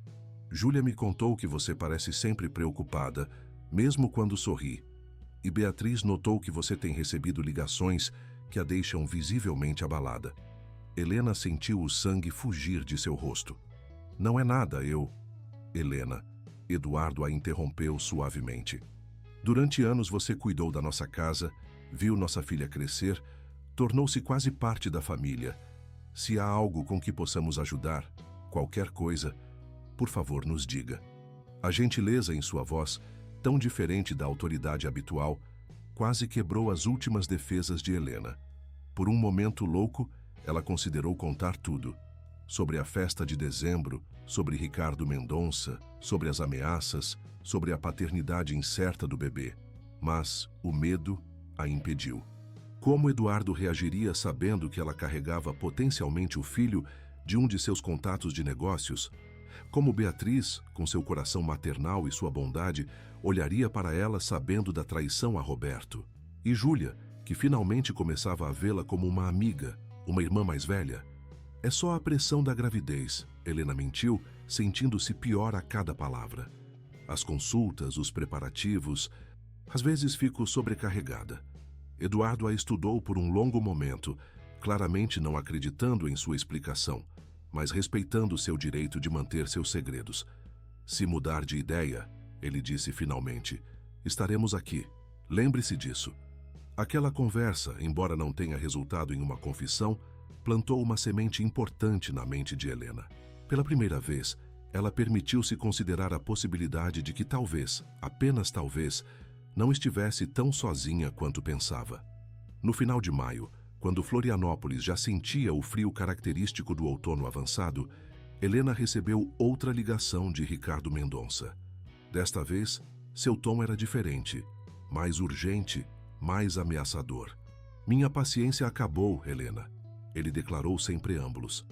Júlia me contou que você parece sempre preocupada, mesmo quando sorri. E Beatriz notou que você tem recebido ligações que a deixam visivelmente abalada." Helena sentiu o sangue fugir de seu rosto. "Não é nada, Helena." Eduardo a interrompeu suavemente. "Durante anos você cuidou da nossa casa, viu nossa filha crescer, tornou-se quase parte da família. Se há algo com que possamos ajudar, qualquer coisa, por favor nos diga." A gentileza em sua voz, tão diferente da autoridade habitual, quase quebrou as últimas defesas de Helena. Por um momento louco, ela considerou contar tudo. Sobre a festa de dezembro, sobre Ricardo Mendonça, sobre as ameaças, sobre a paternidade incerta do bebê. Mas o medo a impediu. Como Eduardo reagiria sabendo que ela carregava potencialmente o filho de um de seus contatos de negócios? Como Beatriz, com seu coração maternal e sua bondade, olharia para ela sabendo da traição a Roberto? E Júlia, que finalmente começava a vê-la como uma amiga, uma irmã mais velha? "É só a pressão da gravidez", Helena mentiu, sentindo-se pior a cada palavra. "As consultas, os preparativos... Às vezes fico sobrecarregada." Eduardo a estudou por um longo momento, claramente não acreditando em sua explicação, mas respeitando seu direito de manter seus segredos. "Se mudar de ideia", ele disse finalmente, "estaremos aqui. Lembre-se disso." Aquela conversa, embora não tenha resultado em uma confissão, plantou uma semente importante na mente de Helena. Pela primeira vez, ela permitiu-se considerar a possibilidade de que talvez, apenas talvez, não estivesse tão sozinha quanto pensava. No final de maio, quando Florianópolis já sentia o frio característico do outono avançado, Helena recebeu outra ligação de Ricardo Mendonça. Desta vez, seu tom era diferente, mais urgente, mais ameaçador. "Minha paciência acabou, Helena", ele declarou sem preâmbulos.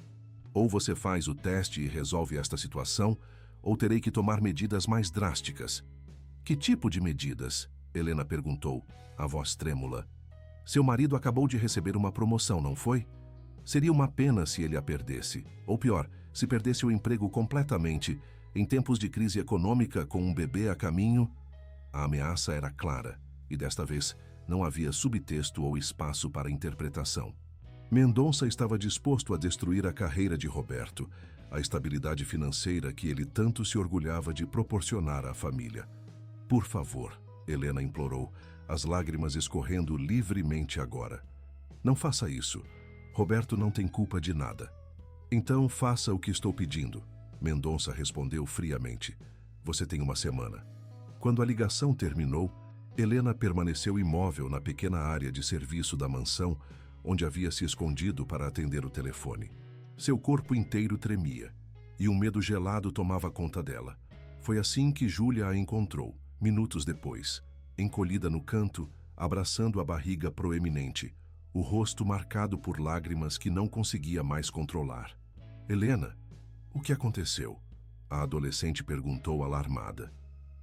"Ou você faz o teste e resolve esta situação, ou terei que tomar medidas mais drásticas." "Que tipo de medidas?" Helena perguntou, a voz trêmula. "Seu marido acabou de receber uma promoção, não foi? Seria uma pena se ele a perdesse. Ou pior, se perdesse o emprego completamente, em tempos de crise econômica com um bebê a caminho." A ameaça era clara, e desta vez não havia subtexto ou espaço para interpretação. Mendonça estava disposto a destruir a carreira de Roberto, a estabilidade financeira que ele tanto se orgulhava de proporcionar à família. "Por favor", Helena implorou, as lágrimas escorrendo livremente agora. "Não faça isso. Roberto não tem culpa de nada." "Então faça o que estou pedindo", Mendonça respondeu friamente. "Você tem uma semana." Quando a ligação terminou, Helena permaneceu imóvel na pequena área de serviço da mansão, onde havia se escondido para atender o telefone. Seu corpo inteiro tremia, e um medo gelado tomava conta dela. Foi assim que Júlia a encontrou, minutos depois, encolhida no canto, abraçando a barriga proeminente, o rosto marcado por lágrimas que não conseguia mais controlar. "Helena, o que aconteceu?" a adolescente perguntou alarmada.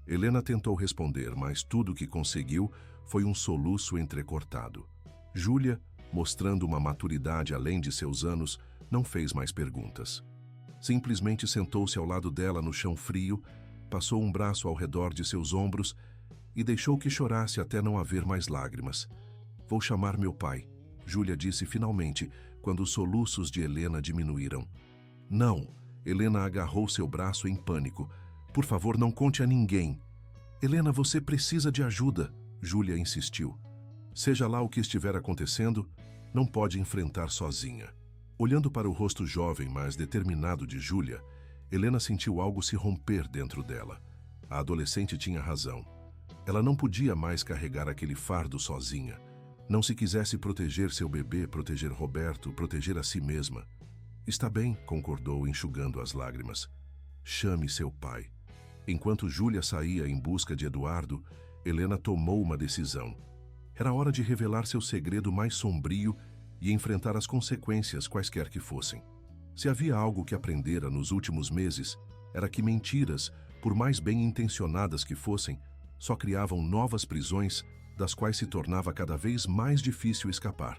Helena tentou responder, mas tudo o que conseguiu foi um soluço entrecortado. Júlia, mostrando uma maturidade além de seus anos, não fez mais perguntas. Simplesmente sentou-se ao lado dela no chão frio, passou um braço ao redor de seus ombros e deixou que chorasse até não haver mais lágrimas. "Vou chamar meu pai", Júlia disse finalmente, quando os soluços de Helena diminuíram. "Não", Helena agarrou seu braço em pânico. "Por favor, não conte a ninguém." "Helena, você precisa de ajuda", Júlia insistiu. "Seja lá o que estiver acontecendo, não pode enfrentar sozinha." Olhando para o rosto jovem, mas determinado de Júlia, Helena sentiu algo se romper dentro dela. A adolescente tinha razão. Ela não podia mais carregar aquele fardo sozinha. Não se quisesse proteger seu bebê, proteger Roberto, proteger a si mesma. "Está bem", concordou, enxugando as lágrimas. "Chame seu pai." Enquanto Júlia saía em busca de Eduardo, Helena tomou uma decisão. Era hora de revelar seu segredo mais sombrio e enfrentar as consequências, quaisquer que fossem. Se havia algo que aprendera nos últimos meses, era que mentiras, por mais bem intencionadas que fossem, só criavam novas prisões, das quais se tornava cada vez mais difícil escapar.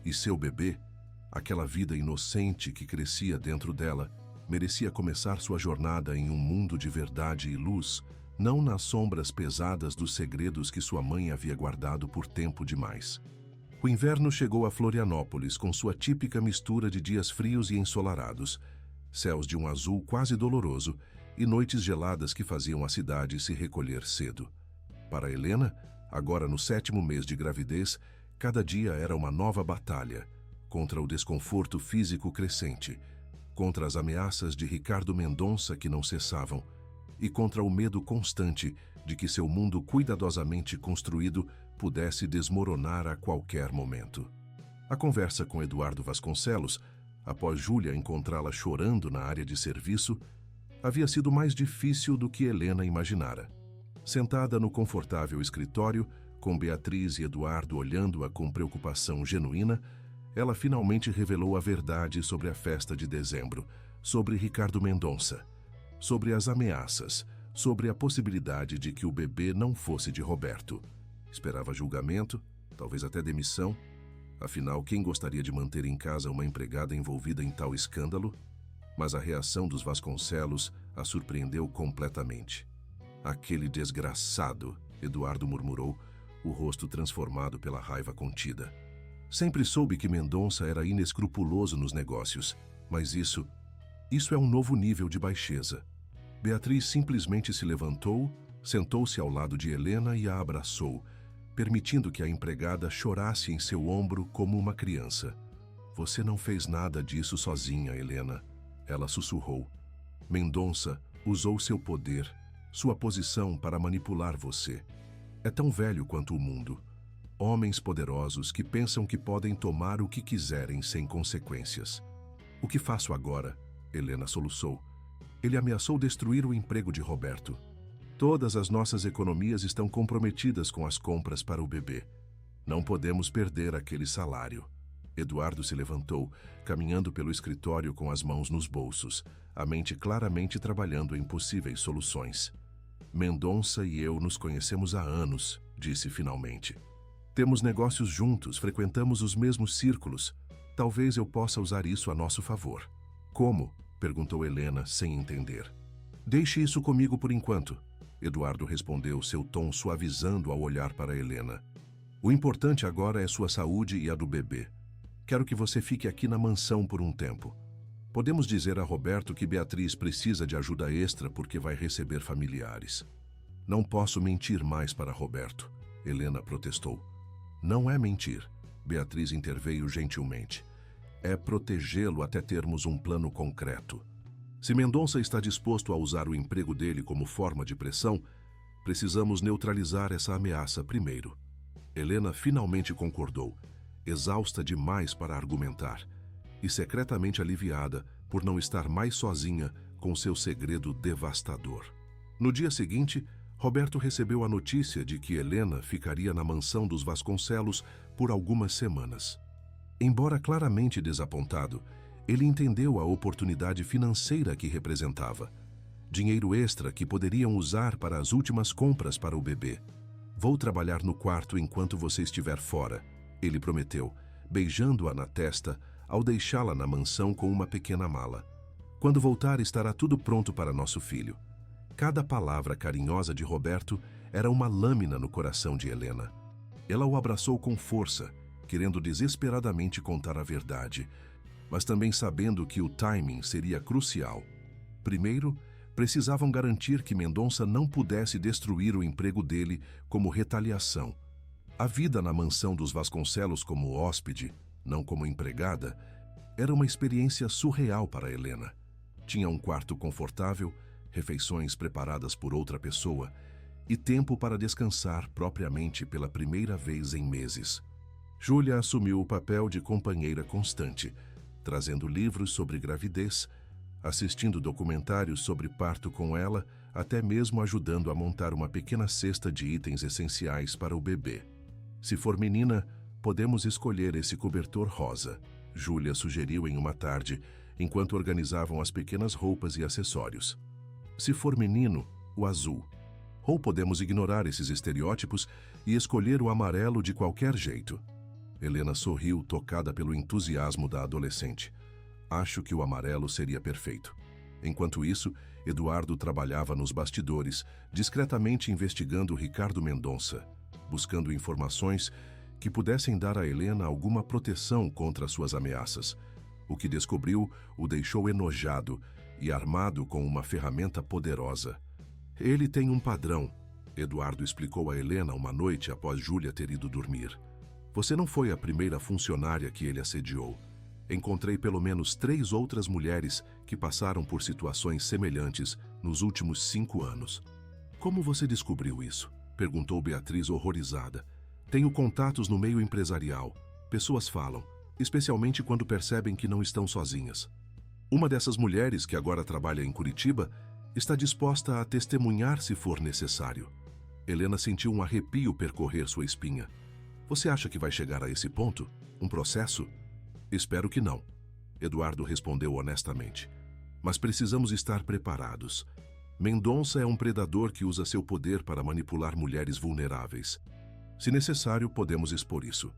E seu bebê, aquela vida inocente que crescia dentro dela, merecia começar sua jornada em um mundo de verdade e luz, não nas sombras pesadas dos segredos que sua mãe havia guardado por tempo demais. O inverno chegou a Florianópolis com sua típica mistura de dias frios e ensolarados, céus de um azul quase doloroso e noites geladas que faziam a cidade se recolher cedo. Para Helena, agora no 7º mês de gravidez, cada dia era uma nova batalha contra o desconforto físico crescente, contra as ameaças de Ricardo Mendonça que não cessavam e contra o medo constante de que seu mundo cuidadosamente construído pudesse desmoronar a qualquer momento. A conversa com Eduardo Vasconcelos, após Júlia encontrá-la chorando na área de serviço, havia sido mais difícil do que Helena imaginara. Sentada no confortável escritório, com Beatriz e Eduardo olhando-a com preocupação genuína, ela finalmente revelou a verdade sobre a festa de dezembro, sobre Ricardo Mendonça, sobre as ameaças, sobre a possibilidade de que o bebê não fosse de Roberto. Esperava julgamento, talvez até demissão. Afinal, quem gostaria de manter em casa uma empregada envolvida em tal escândalo? Mas a reação dos Vasconcelos a surpreendeu completamente. "Aquele desgraçado", Eduardo murmurou, o rosto transformado pela raiva contida. "Sempre soube que Mendonça era inescrupuloso nos negócios, mas isso é um novo nível de baixeza." Beatriz simplesmente se levantou, sentou-se ao lado de Helena e a abraçou, permitindo que a empregada chorasse em seu ombro como uma criança. "Você não fez nada disso sozinha, Helena", ela sussurrou. "Mendonça usou seu poder, sua posição para manipular você. É tão velho quanto o mundo. Homens poderosos que pensam que podem tomar o que quiserem sem consequências. O que faço agora? Helena soluçou. Ele ameaçou destruir o emprego de Roberto. Todas as nossas economias estão comprometidas com as compras para o bebê. Não podemos perder aquele salário. Eduardo se levantou, caminhando pelo escritório com as mãos nos bolsos, a mente claramente trabalhando em possíveis soluções. Mendonça e eu nos conhecemos há anos, disse finalmente. Temos negócios juntos, frequentamos os mesmos círculos. Talvez eu possa usar isso a nosso favor. Como? Perguntou Helena, sem entender. Deixe isso comigo por enquanto. Eduardo respondeu, seu tom suavizando ao olhar para Helena. O importante agora é sua saúde e a do bebê. Quero que você fique aqui na mansão por um tempo. Podemos dizer a Roberto que Beatriz precisa de ajuda extra porque vai receber familiares. Não posso mentir mais para Roberto, Helena protestou. Não é mentir, Beatriz interveio gentilmente. É protegê-lo até termos um plano concreto. Se Mendonça está disposto a usar o emprego dele como forma de pressão, precisamos neutralizar essa ameaça primeiro. Helena finalmente concordou, exausta demais para argumentar, e secretamente aliviada por não estar mais sozinha com seu segredo devastador. No dia seguinte, Roberto recebeu a notícia de que Helena ficaria na mansão dos Vasconcelos por algumas semanas. Embora claramente desapontado, ele entendeu a oportunidade financeira que representava. Dinheiro extra que poderiam usar para as últimas compras para o bebê. Vou trabalhar no quarto enquanto você estiver fora, ele prometeu, beijando-a na testa ao deixá-la na mansão com uma pequena mala. Quando voltar, estará tudo pronto para nosso filho. Cada palavra carinhosa de Roberto era uma lâmina no coração de Helena. Ela o abraçou com força, querendo desesperadamente contar a verdade, mas também sabendo que o timing seria crucial. Primeiro, precisavam garantir que Mendonça não pudesse destruir o emprego dele como retaliação. A vida na mansão dos Vasconcelos como hóspede, não como empregada, era uma experiência surreal para Helena. Tinha um quarto confortável, refeições preparadas por outra pessoa e tempo para descansar propriamente pela primeira vez em meses. Júlia assumiu o papel de companheira constante, trazendo livros sobre gravidez, assistindo documentários sobre parto com ela, até mesmo ajudando a montar uma pequena cesta de itens essenciais para o bebê. Se for menina, podemos escolher esse cobertor rosa, Júlia sugeriu em uma tarde, enquanto organizavam as pequenas roupas e acessórios. Se for menino, o azul. Ou podemos ignorar esses estereótipos e escolher o amarelo de qualquer jeito. Helena sorriu, tocada pelo entusiasmo da adolescente. Acho que o amarelo seria perfeito. Enquanto isso, Eduardo trabalhava nos bastidores, discretamente investigando Ricardo Mendonça, buscando informações que pudessem dar a Helena alguma proteção contra suas ameaças. O que descobriu o deixou enojado e armado com uma ferramenta poderosa. Ele tem um padrão, Eduardo explicou a Helena uma noite após Júlia ter ido dormir. Você não foi a primeira funcionária que ele assediou. Encontrei pelo menos 3 outras mulheres que passaram por situações semelhantes nos últimos 5 anos. Como você descobriu isso? Perguntou Beatriz horrorizada. Tenho contatos no meio empresarial. Pessoas falam, especialmente quando percebem que não estão sozinhas. Uma dessas mulheres, que agora trabalha em Curitiba, está disposta a testemunhar se for necessário. Helena sentiu um arrepio percorrer sua espinha. Você acha que vai chegar a esse ponto? Um processo? Espero que não, Eduardo respondeu honestamente. Mas precisamos estar preparados. Mendonça é um predador que usa seu poder para manipular mulheres vulneráveis. Se necessário, podemos expor isso.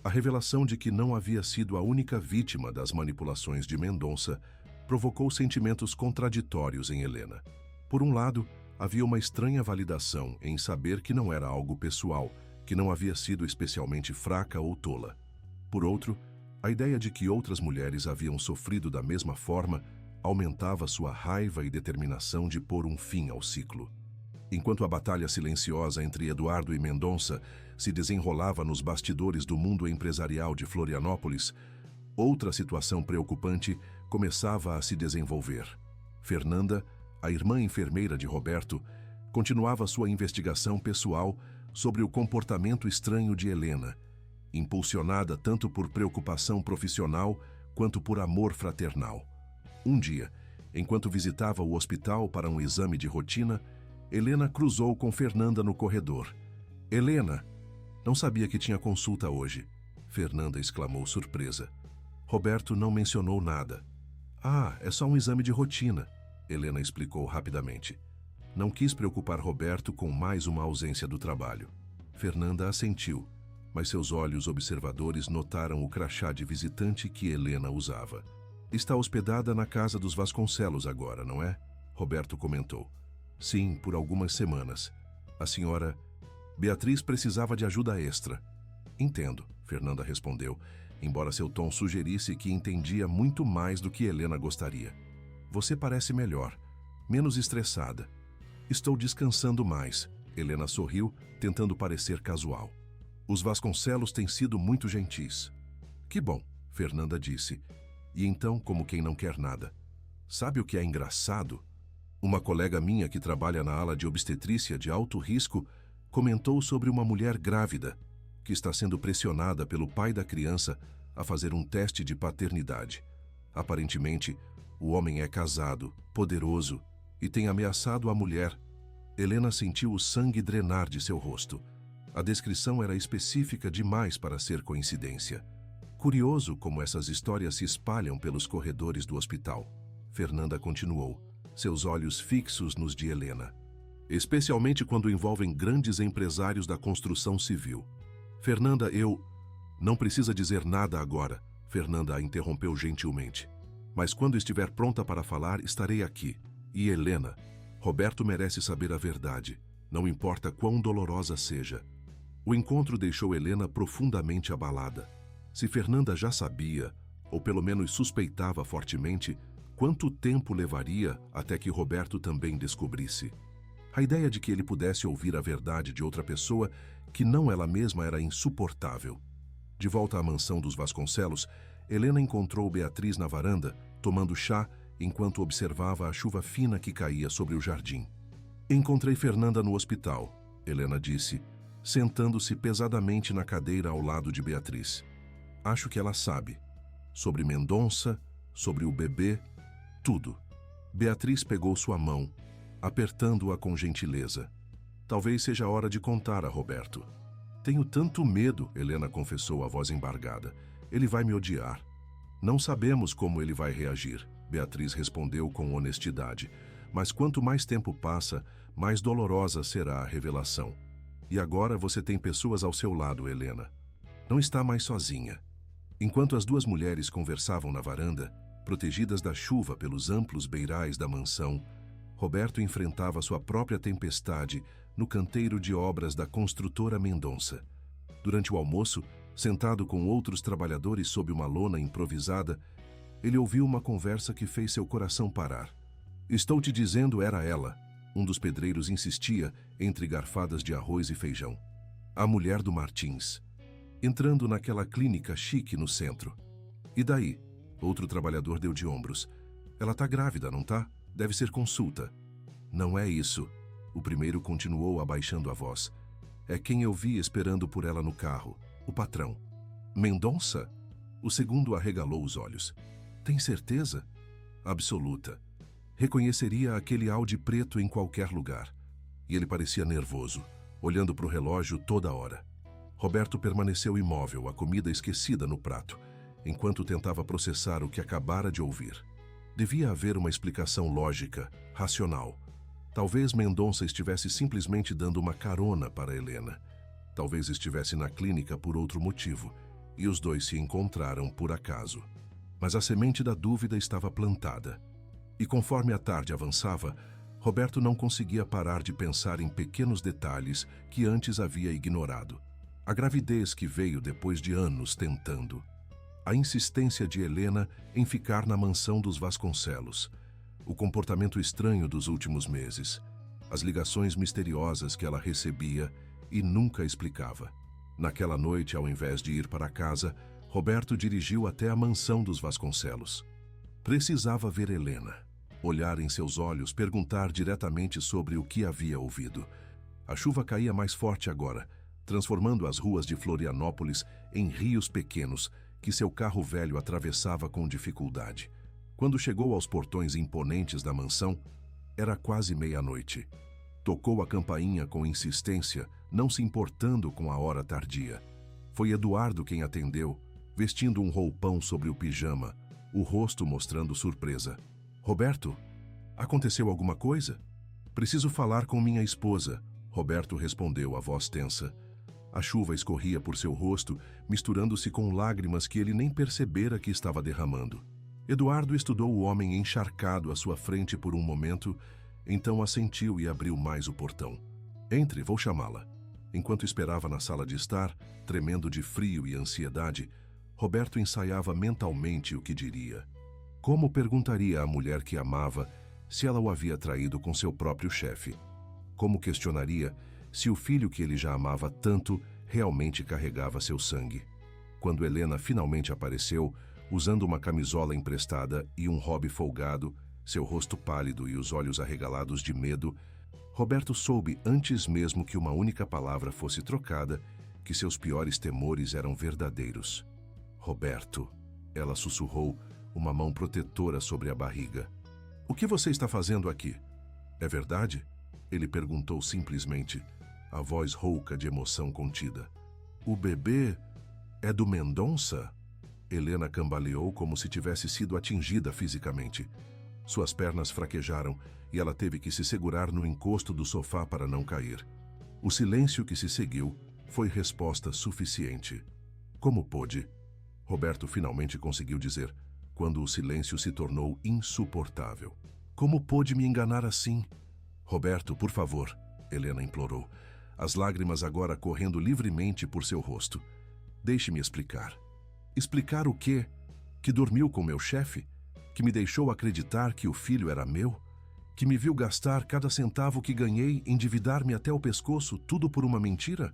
A revelação de que não havia sido a única vítima das manipulações de Mendonça provocou sentimentos contraditórios em Helena. Por um lado, havia uma estranha validação em saber que não era algo pessoal, que não havia sido especialmente fraca ou tola. Por outro, a ideia de que outras mulheres haviam sofrido da mesma forma aumentava sua raiva e determinação de pôr um fim ao ciclo. Enquanto a batalha silenciosa entre Eduardo e Mendonça se desenrolava nos bastidores do mundo empresarial de Florianópolis, outra situação preocupante começava a se desenvolver. Fernanda, a irmã enfermeira de Roberto, continuava sua investigação pessoal sobre o comportamento estranho de Helena, impulsionada tanto por preocupação profissional quanto por amor fraternal. Um dia, enquanto visitava o hospital para um exame de rotina, Helena cruzou com Fernanda no corredor. "Helena, não sabia que tinha consulta hoje", Fernanda exclamou surpresa. Roberto não mencionou nada. "Ah, é só um exame de rotina", Helena explicou rapidamente. Não quis preocupar Roberto com mais uma ausência do trabalho. Fernanda assentiu, mas seus olhos observadores notaram o crachá de visitante que Helena usava. "Está hospedada na casa dos Vasconcelos agora, não é?", Roberto comentou. "Sim, por algumas semanas. A senhora Beatriz precisava de ajuda extra." "Entendo", Fernanda respondeu, embora seu tom sugerisse que entendia muito mais do que Helena gostaria. "Você parece melhor, menos estressada." "Estou descansando mais", Helena sorriu, tentando parecer casual. "Os Vasconcelos têm sido muito gentis." "Que bom", Fernanda disse. E então, como quem não quer nada: "Sabe o que é engraçado? Uma colega minha que trabalha na ala de obstetrícia de alto risco comentou sobre uma mulher grávida que está sendo pressionada pelo pai da criança a fazer um teste de paternidade. Aparentemente, o homem é casado, poderoso e tem ameaçado a mulher." Helena sentiu o sangue drenar de seu rosto. A descrição era específica demais para ser coincidência. "Curioso como essas histórias se espalham pelos corredores do hospital", Fernanda continuou, seus olhos fixos nos de Helena. "Especialmente quando envolvem grandes empresários da construção civil." "Fernanda, Não precisa dizer nada agora", Fernanda a interrompeu gentilmente. "Mas quando estiver pronta para falar, estarei aqui. E Helena, Roberto merece saber a verdade, não importa quão dolorosa seja." O encontro deixou Helena profundamente abalada. Se Fernanda já sabia, ou pelo menos suspeitava fortemente, quanto tempo levaria até que Roberto também descobrisse? A ideia de que ele pudesse ouvir a verdade de outra pessoa que não ela mesma era insuportável. De volta à mansão dos Vasconcelos, Helena encontrou Beatriz na varanda, tomando chá enquanto observava a chuva fina que caía sobre o jardim. "Encontrei Fernanda no hospital", Helena disse, sentando-se pesadamente na cadeira ao lado de Beatriz. "Acho que ela sabe. Sobre Mendonça, sobre o bebê, tudo." Beatriz pegou sua mão, apertando-a com gentileza. "Talvez seja a hora de contar a Roberto." "Tenho tanto medo", Helena confessou a voz embargada. "Ele vai me odiar." "Não sabemos como ele vai reagir", Beatriz respondeu com honestidade. "Mas quanto mais tempo passa, mais dolorosa será a revelação. E agora você tem pessoas ao seu lado, Helena. Não está mais sozinha." Enquanto as duas mulheres conversavam na varanda, protegidas da chuva pelos amplos beirais da mansão, Roberto enfrentava sua própria tempestade no canteiro de obras da construtora Mendonça. Durante o almoço, sentado com outros trabalhadores sob uma lona improvisada, ele ouviu uma conversa que fez seu coração parar. "Estou te dizendo, era ela", um dos pedreiros insistia entre garfadas de arroz e feijão. "A mulher do Martins, entrando naquela clínica chique no centro." "E daí?", outro trabalhador deu de ombros. "Ela tá grávida, não tá? Deve ser consulta." "Não é isso", o primeiro continuou abaixando a voz. "É quem eu vi esperando por ela no carro, o patrão." "Mendonça?", o segundo arregalou os olhos. "Tem certeza?" "Absoluta. Reconheceria aquele Audi preto em qualquer lugar." E ele parecia nervoso, olhando para o relógio toda hora. Roberto permaneceu imóvel, a comida esquecida no prato, enquanto tentava processar o que acabara de ouvir. Devia haver uma explicação lógica, racional. Talvez Mendonça estivesse simplesmente dando uma carona para Helena. Talvez estivesse na clínica por outro motivo, e os dois se encontraram por acaso. Mas a semente da dúvida estava plantada. E conforme a tarde avançava, Roberto não conseguia parar de pensar em pequenos detalhes que antes havia ignorado. A gravidez que veio depois de anos tentando. A insistência de Helena em ficar na mansão dos Vasconcelos. O comportamento estranho dos últimos meses. As ligações misteriosas que ela recebia e nunca explicava. Naquela noite, ao invés de ir para casa, Roberto dirigiu até a mansão dos Vasconcelos. Precisava ver Helena. Olhar em seus olhos, perguntar diretamente sobre o que havia ouvido. A chuva caía mais forte agora, transformando as ruas de Florianópolis em rios pequenos que seu carro velho atravessava com dificuldade. Quando chegou aos portões imponentes da mansão, era quase meia-noite. Tocou a campainha com insistência, não se importando com a hora tardia. Foi Eduardo quem atendeu, vestindo um roupão sobre o pijama, o rosto mostrando surpresa. Roberto, aconteceu alguma coisa? Preciso falar com minha esposa, Roberto respondeu, a voz tensa. A chuva escorria por seu rosto, misturando-se com lágrimas que ele nem percebera que estava derramando. Eduardo estudou o homem encharcado à sua frente por um momento, então assentiu e abriu mais o portão. Entre, vou chamá-la. Enquanto esperava na sala de estar, tremendo de frio e ansiedade, Roberto ensaiava mentalmente o que diria. Como perguntaria à mulher que amava se ela o havia traído com seu próprio chefe? Como questionaria se o filho que ele já amava tanto realmente carregava seu sangue? Quando Helena finalmente apareceu, usando uma camisola emprestada e um hobby folgado, seu rosto pálido e os olhos arregalados de medo, Roberto soube antes mesmo que uma única palavra fosse trocada que seus piores temores eram verdadeiros. Roberto, ela sussurrou, uma mão protetora sobre a barriga. O que você está fazendo aqui? É verdade? Ele perguntou simplesmente, a voz rouca de emoção contida. O bebê é do Mendonça? Helena cambaleou como se tivesse sido atingida fisicamente. Suas pernas fraquejaram e ela teve que se segurar no encosto do sofá para não cair. O silêncio que se seguiu foi resposta suficiente. Como pôde? Roberto finalmente conseguiu dizer, quando o silêncio se tornou insuportável. Como pôde me enganar assim? Roberto, por favor, Helena implorou, as lágrimas agora correndo livremente por seu rosto. Deixe-me explicar. Explicar o quê? Que dormiu com meu chefe? Que me deixou acreditar que o filho era meu? Que me viu gastar cada centavo que ganhei, endividar-me até o pescoço, tudo por uma mentira?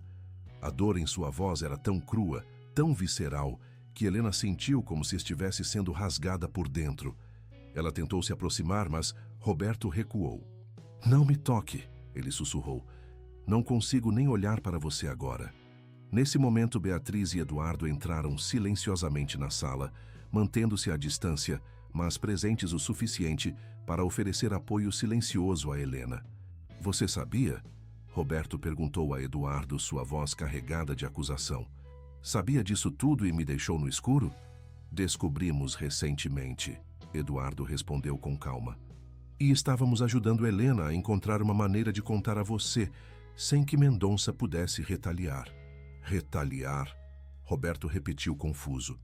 A dor em sua voz era tão crua, tão visceral, que Helena sentiu como se estivesse sendo rasgada por dentro. Ela tentou se aproximar, mas Roberto recuou. Não me toque, ele sussurrou. Não consigo nem olhar para você agora. Nesse momento, Beatriz e Eduardo entraram silenciosamente na sala, mantendo-se à distância, mas presentes o suficiente para oferecer apoio silencioso a Helena. Você sabia? Roberto perguntou a Eduardo, sua voz carregada de acusação. Sabia disso tudo e me deixou no escuro? Descobrimos recentemente, Eduardo respondeu com calma. E estávamos ajudando Helena a encontrar uma maneira de contar a você, sem que Mendonça pudesse retaliar. Retaliar? Roberto repetiu confuso.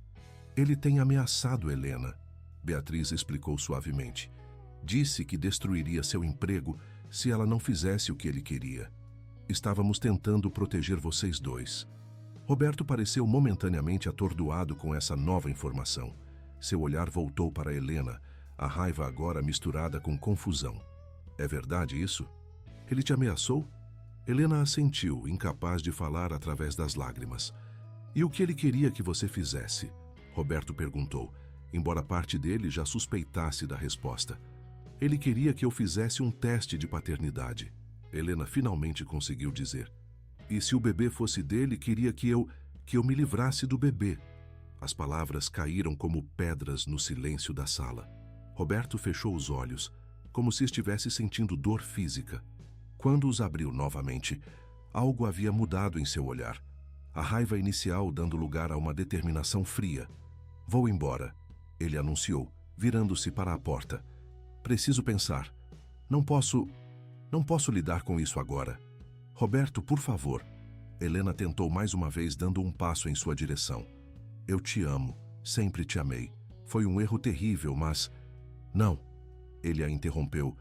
Ele tem ameaçado Helena, Beatriz explicou suavemente. Disse que destruiria seu emprego se ela não fizesse o que ele queria. Estávamos tentando proteger vocês dois. Roberto pareceu momentaneamente atordoado com essa nova informação. Seu olhar voltou para Helena, a raiva agora misturada com confusão. É verdade isso? Ele te ameaçou? Helena assentiu, incapaz de falar através das lágrimas. E o que ele queria que você fizesse? Roberto perguntou, embora parte dele já suspeitasse da resposta. Ele queria que eu fizesse um teste de paternidade. Helena finalmente conseguiu dizer. E se o bebê fosse dele, queria que eu me livrasse do bebê. As palavras caíram como pedras no silêncio da sala. Roberto fechou os olhos, como se estivesse sentindo dor física. Quando os abriu novamente, algo havia mudado em seu olhar. A raiva inicial dando lugar a uma determinação fria. Vou embora, ele anunciou, virando-se para a porta. Preciso pensar. Não posso lidar com isso agora. Roberto, por favor. Helena tentou mais uma vez, dando um passo em sua direção. Eu te amo, sempre te amei. Foi um erro terrível, mas... Não, ele a interrompeu,